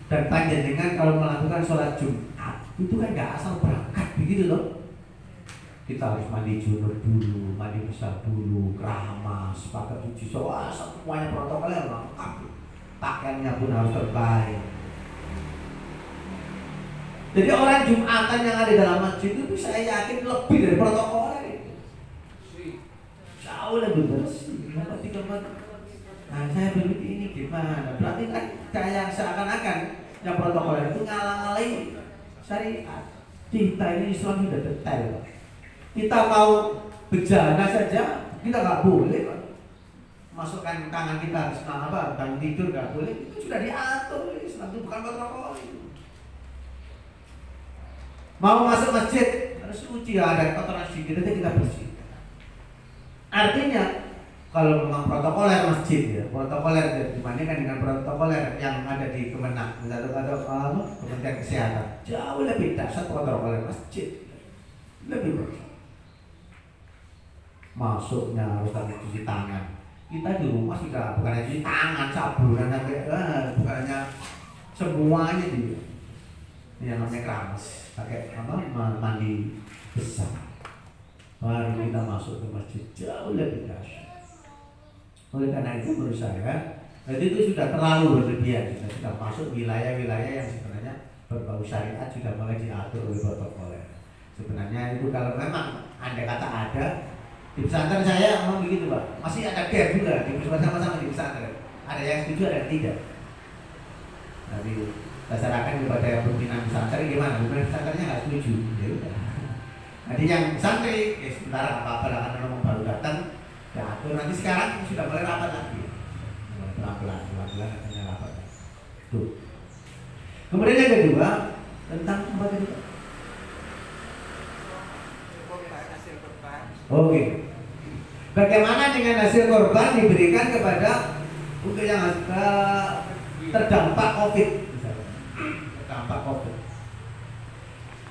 Dan panjenengan kalau melakukan sholat Jumat itu kan nggak asal berangkat begitu loh. Kita harus mandi junub dulu, mandi besar dulu, keramas, pakai cuci soal, semuanya protokolnya lengkap. Pakaiannya pun harus terbaik. Jadi orang Jumatan yang ada dalam masjid itu saya yakin lebih dari protokol itu. Jauh lebih bersih. Nah saya berpikir ini gimana? Berarti kan kayak seakan-akan yang protokol itu ngalang-ngalai syariat. Kita ini Islam sudah detail. Kita mau bejana saja kita nggak boleh. Masukkan tangan kita habis bangun tidur nggak boleh. Itu sudah diatur. Islam itu bukan protokol itu. Mau masuk masjid harus suci, ada kotoran sedikit aja kita bersih. Artinya kalau memang protokoler masjid ya, protokoler dibandingkan dengan protokoler yang ada di Kemenang atau Kementerian Kesehatan jauh lebih dahsyat protokoler masjid, lebih bersih. Masuknya harus ada cuci tangan. Kita di rumah sudah bukan cuci tangan, sabunan sampai bukannya semuanya dia. Yang namanya keramas. Pakai mandi besar, baru kita masuk ke masjid jauh lebih dahsyat. Oleh karena itu menurut saya, jadi itu sudah terlalu berlebihan. Kita sudah masuk wilayah-wilayah yang sebenarnya berbau syariat sudah mulai diatur oleh protokoler. Sebenarnya itu kalau memang andai kata ada di pesantren saya memang begitu Pak, masih ada gap juga di sama-sama di pesantren. Ada yang setuju, ada yang tidak. Tapi masyarakat kepada pimpinan pesantren gimana? Pimpinan pesantrennya nggak setuju, ya udah. Jadi yang santri, sebentar apa-apa lah karena memang baru datang, ya atur nanti sekarang sudah mulai rapat lagi, pelan-pelan katanya rapat. Tuh. Kemudian yang kedua tentang apa tadi? Oke. Bagaimana dengan hasil korban diberikan kepada untuk yang terdampak COVID? Dampak COVID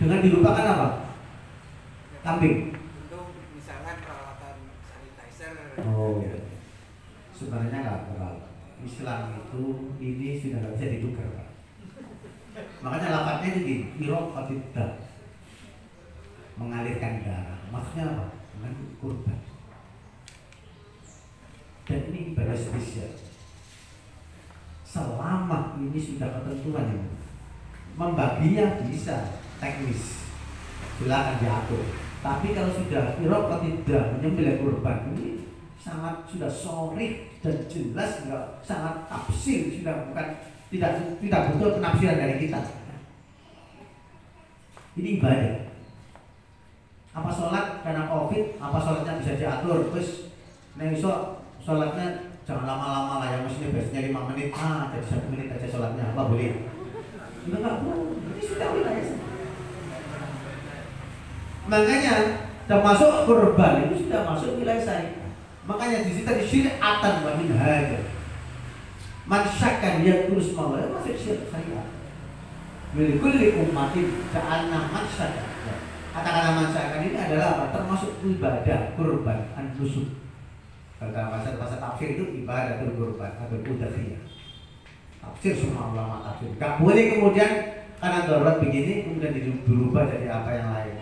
dengan dilupakan apa? Kambing. Untuk misalkan perawatan sanitizer. Oh, sebenarnya nggak terlalu. Islam itu ini sudah nggak bisa ditukar, Pak. Makanya lafadznya itu iraqatid, mengalirkan darah. Maksudnya apa? Dengan kurban. Dan ini ibadah spesial. Selama ini sudah ketentuan ini, membaginya bisa teknis, silakan diatur. Tapi kalau sudah iraqatid menyembelih kurban ini sangat sudah sorry dan jelas, enggak sangat tafsir, sudah bukan tidak butuh penafsiran dari kita. Ini ibadah. Apa sholat karena COVID, apa sholatnya bisa diatur, terus besok sholatnya jangan lama-lama lah, yang mestinya biasanya 5 menit, jadi 1 menit aja sholatnya, apa boleh? Sudah nggak boleh, ini sudah wilayah. Makanya termasuk kurban itu sudah masuk wilayah syariat. Makanya di situ syariatan wa min hada. Man syakkan yadkur ismallah masuk syariat. Min kulli ummatin ja'alna man syakkan. Kata-kata man syakkan ini adalah apa? Termasuk ibadah kurban an-nusuk. Kalau bahasa tafsir itu ibadah kurban atau udhiyah. Tafsir semua ulama tafsir. Gak boleh kemudian karena darurat begini kemudian berubah jadi apa yang lain.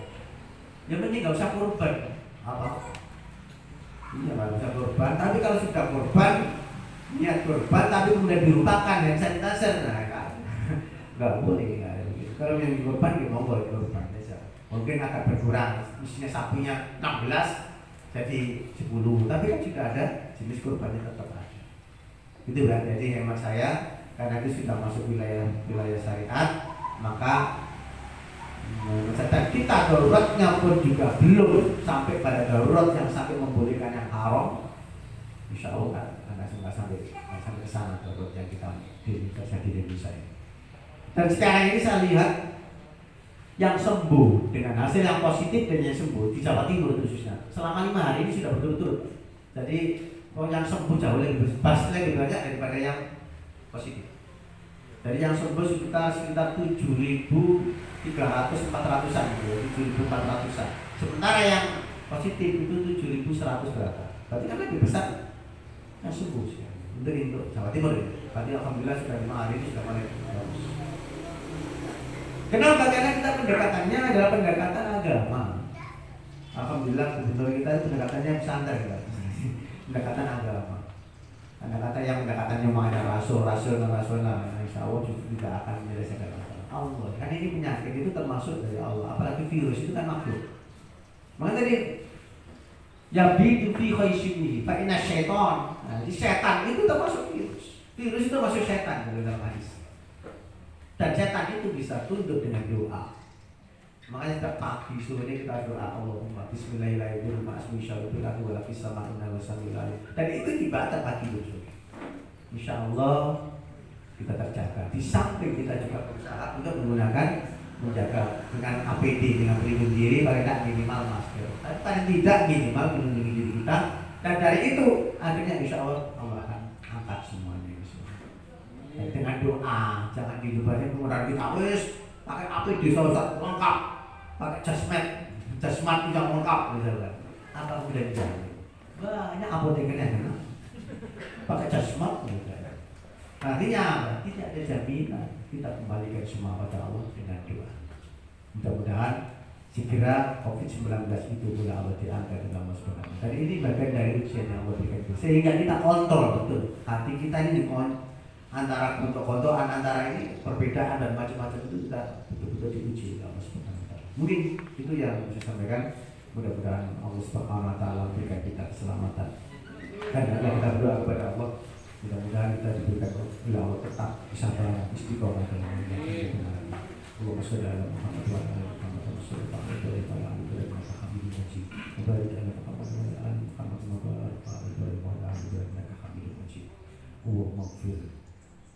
Yang penting gak usah kurban. Apa? Iya, gak usah kurban. Tapi kalau sudah kurban, niat kurban tapi kemudian dilupakan yang sanitizer, nah kan nggak boleh. Kalau yang dikorban, mau boleh kurban saja. Mungkin akan berkurang. Misalnya sapinya 16 jadi 10, tapi kan sudah ada jenis kurbannya tetap ada. Itu kan. Jadi hemat saya, karena itu sudah masuk wilayah syariat, maka dan kita daruratnya pun juga belum sampai pada darurat yang sampai membolehkan yang haram. Insya Allah kan nggak sampai ke sana darurat yang kita terjadi di Indonesia ini. Dan sekarang ini saya lihat yang sembuh dengan hasil yang positif dan yang sembuh di Jawa Timur khususnya selama 5 hari ini sudah berturut-turut. Jadi yang sembuh jauh lebih banyak daripada yang positif. Dari yang sembuh sekitar 7.300-400an, 7.400an. Sementara yang positif itu 7.100 berapa? Berarti kan lebih besar yang sembuh sih. Untuk Jawa Timur ya. Berarti alhamdulillah sudah 5 hari ini sudah mulai bagus. Kenapa? Karena kita pendekatannya adalah pendekatan agama. Alhamdulillah gubernur kita itu pendekatannya pesantren kan. Pendekatan agama. Pendekatannya mau ada rasional, insya Allah justru tidak akan menyelesaikan masalah Allah. Karena ini penyakit itu termasuk dari Allah. Apalagi virus itu kan makhluk. Makanya tadi ya bidu fi khayshimihi fa inna syaitan. Nah, di setan itu termasuk virus. Virus itu termasuk setan dalam hadis. Dan setan itu bisa tunduk dengan doa. Makanya setiap pagi sore kita doa Allahumma bismillahirrahmanirrahim asmisyallahu wa lafis sama'ina wa samilali. Dan itu ibadah pagi itu. Insya Allah kita terjaga. Di samping kita juga berusaha untuk menjaga dengan APD, dengan pelindung diri paling tidak minimal masker. Tapi paling tidak minimal melindungi diri kita. Dan dari itu akhirnya insya Allah akan angkat semuanya. Dengan doa, jangan dilupakan kemudian kita pakai APD sausat lengkap, pakai jasmat yang lengkap, misalkan. Apa kemudian jadi? Banyak apotekernya kan? Pakai jasmat, misalkan. Artinya tidak ada jaminan. Kita kembalikan semua pada Allah dengan doa. Mudah-mudahan segera COVID-19 itu mulai Allah diangkat dengan Allah Subhanahu. Dan ini bagian dari ujian yang Allah berikan itu. Sehingga kita kontrol betul. Hati kita ini antara kontok-kontokan antara ini perbedaan dan macam-macam itu kita betul-betul diuji oleh Allah Subhanahu wa taala. Mungkin itu yang bisa saya sampaikan. Mudah-mudahan Allah Subhanahu wa taala berikan kita keselamatan. Dan kita berdoa kepada Allah, mudah-mudahan kita diberikan oleh Allah tetap kesabaran istiqomah dalam menjalankan kebenaran. Allahumma shalli ala Muhammad wa ala ali Muhammad wa sallallahu alaihi wa sallam. Allahumma ighfir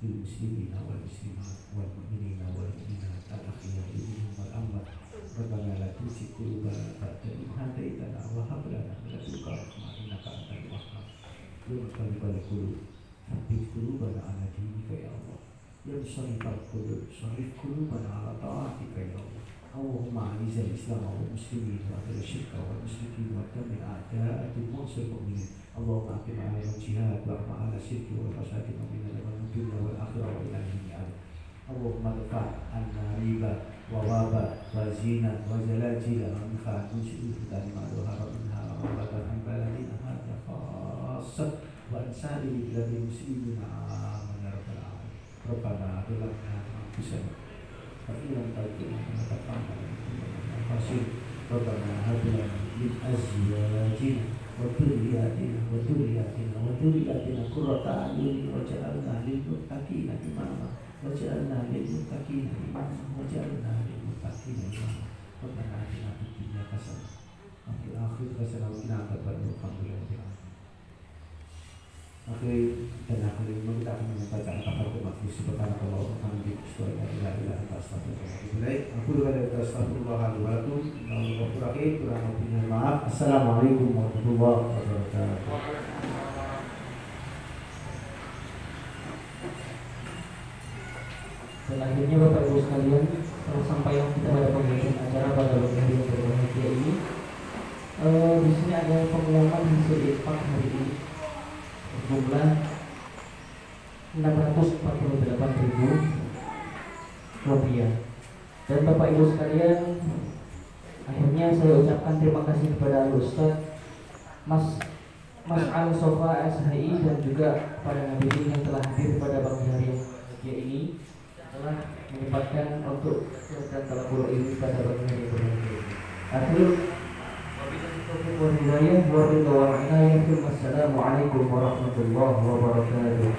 lil muslimina wal muslimat wal mu'minina wal mu'minat al ahya'i minhum wal amwat. Rabbana la tuzigh qulubana ba'da idh hadaytana wa hab lana min ladunka rahmah innaka antal wahhab. Ya muqallibal qulub, tsabbit qulubana ala dinika ya Allah. Ya musarrifal qulub, sarrif qulubana ala ta'atika ya Allah. اللهم أعز الإسلام والمسلمين وأذل الشرك والمشركين ودمر أعداء وانصر المؤمنين اللهم أقم علينا الجهاد واقم على الشرك والفساد ومن الدنيا والآخرة وإلى الجميع اللهم ادفع عنا ربا ووبا وزنا وزلازل وانفع من شرور الفتن ما ظهر منها وما بطن عن بلدنا هذا خاصة وعن سائر بلاد المسلمين آمين يا رب العالمين ربنا ظلمنا أنفسنا فإن لم تغفر لنا وترحمنا ربنا هب لنا من أزواجنا وذرياتنا قرة أعين واجعلنا للمتقين إماما واجعلنا للمتقين إماما ربنا آتنا في الدنيا حسنة وفي الآخرة حسنة وقنا عذاب النار الحمد لله رب العالمين. Akhirnya kita akan membaca al-Fatihah makhluk subhanallahi wa bihamdihi asyhadu an la ilaha illa anta astaghfiruka wa atubu ilaik. Aku berkata astagfirullah wa atubu ilaik. Kurang lebihnya maaf. Assalamualaikum warahmatullahi wabarakatuh. Dan akhirnya Bapak Ibu sekalian, sampailah kita pada penghujung acara pada hari yang berbahagia ini. Di sini ada pengumuman hasil infak hari ini jumlah 648.000 rupiah. Dan Bapak Ibu sekalian, akhirnya saya ucapkan terima kasih kepada Ustaz Mas Al-Sofa SHI dan juga kepada Nabi yang telah hadir pada pagi hari yang berbahagia ini, telah menyempatkan untuk dan talabul ini pada pagi hari yang berbahagia ini. Assalamualaikum warahmatullahi wabarakatuh.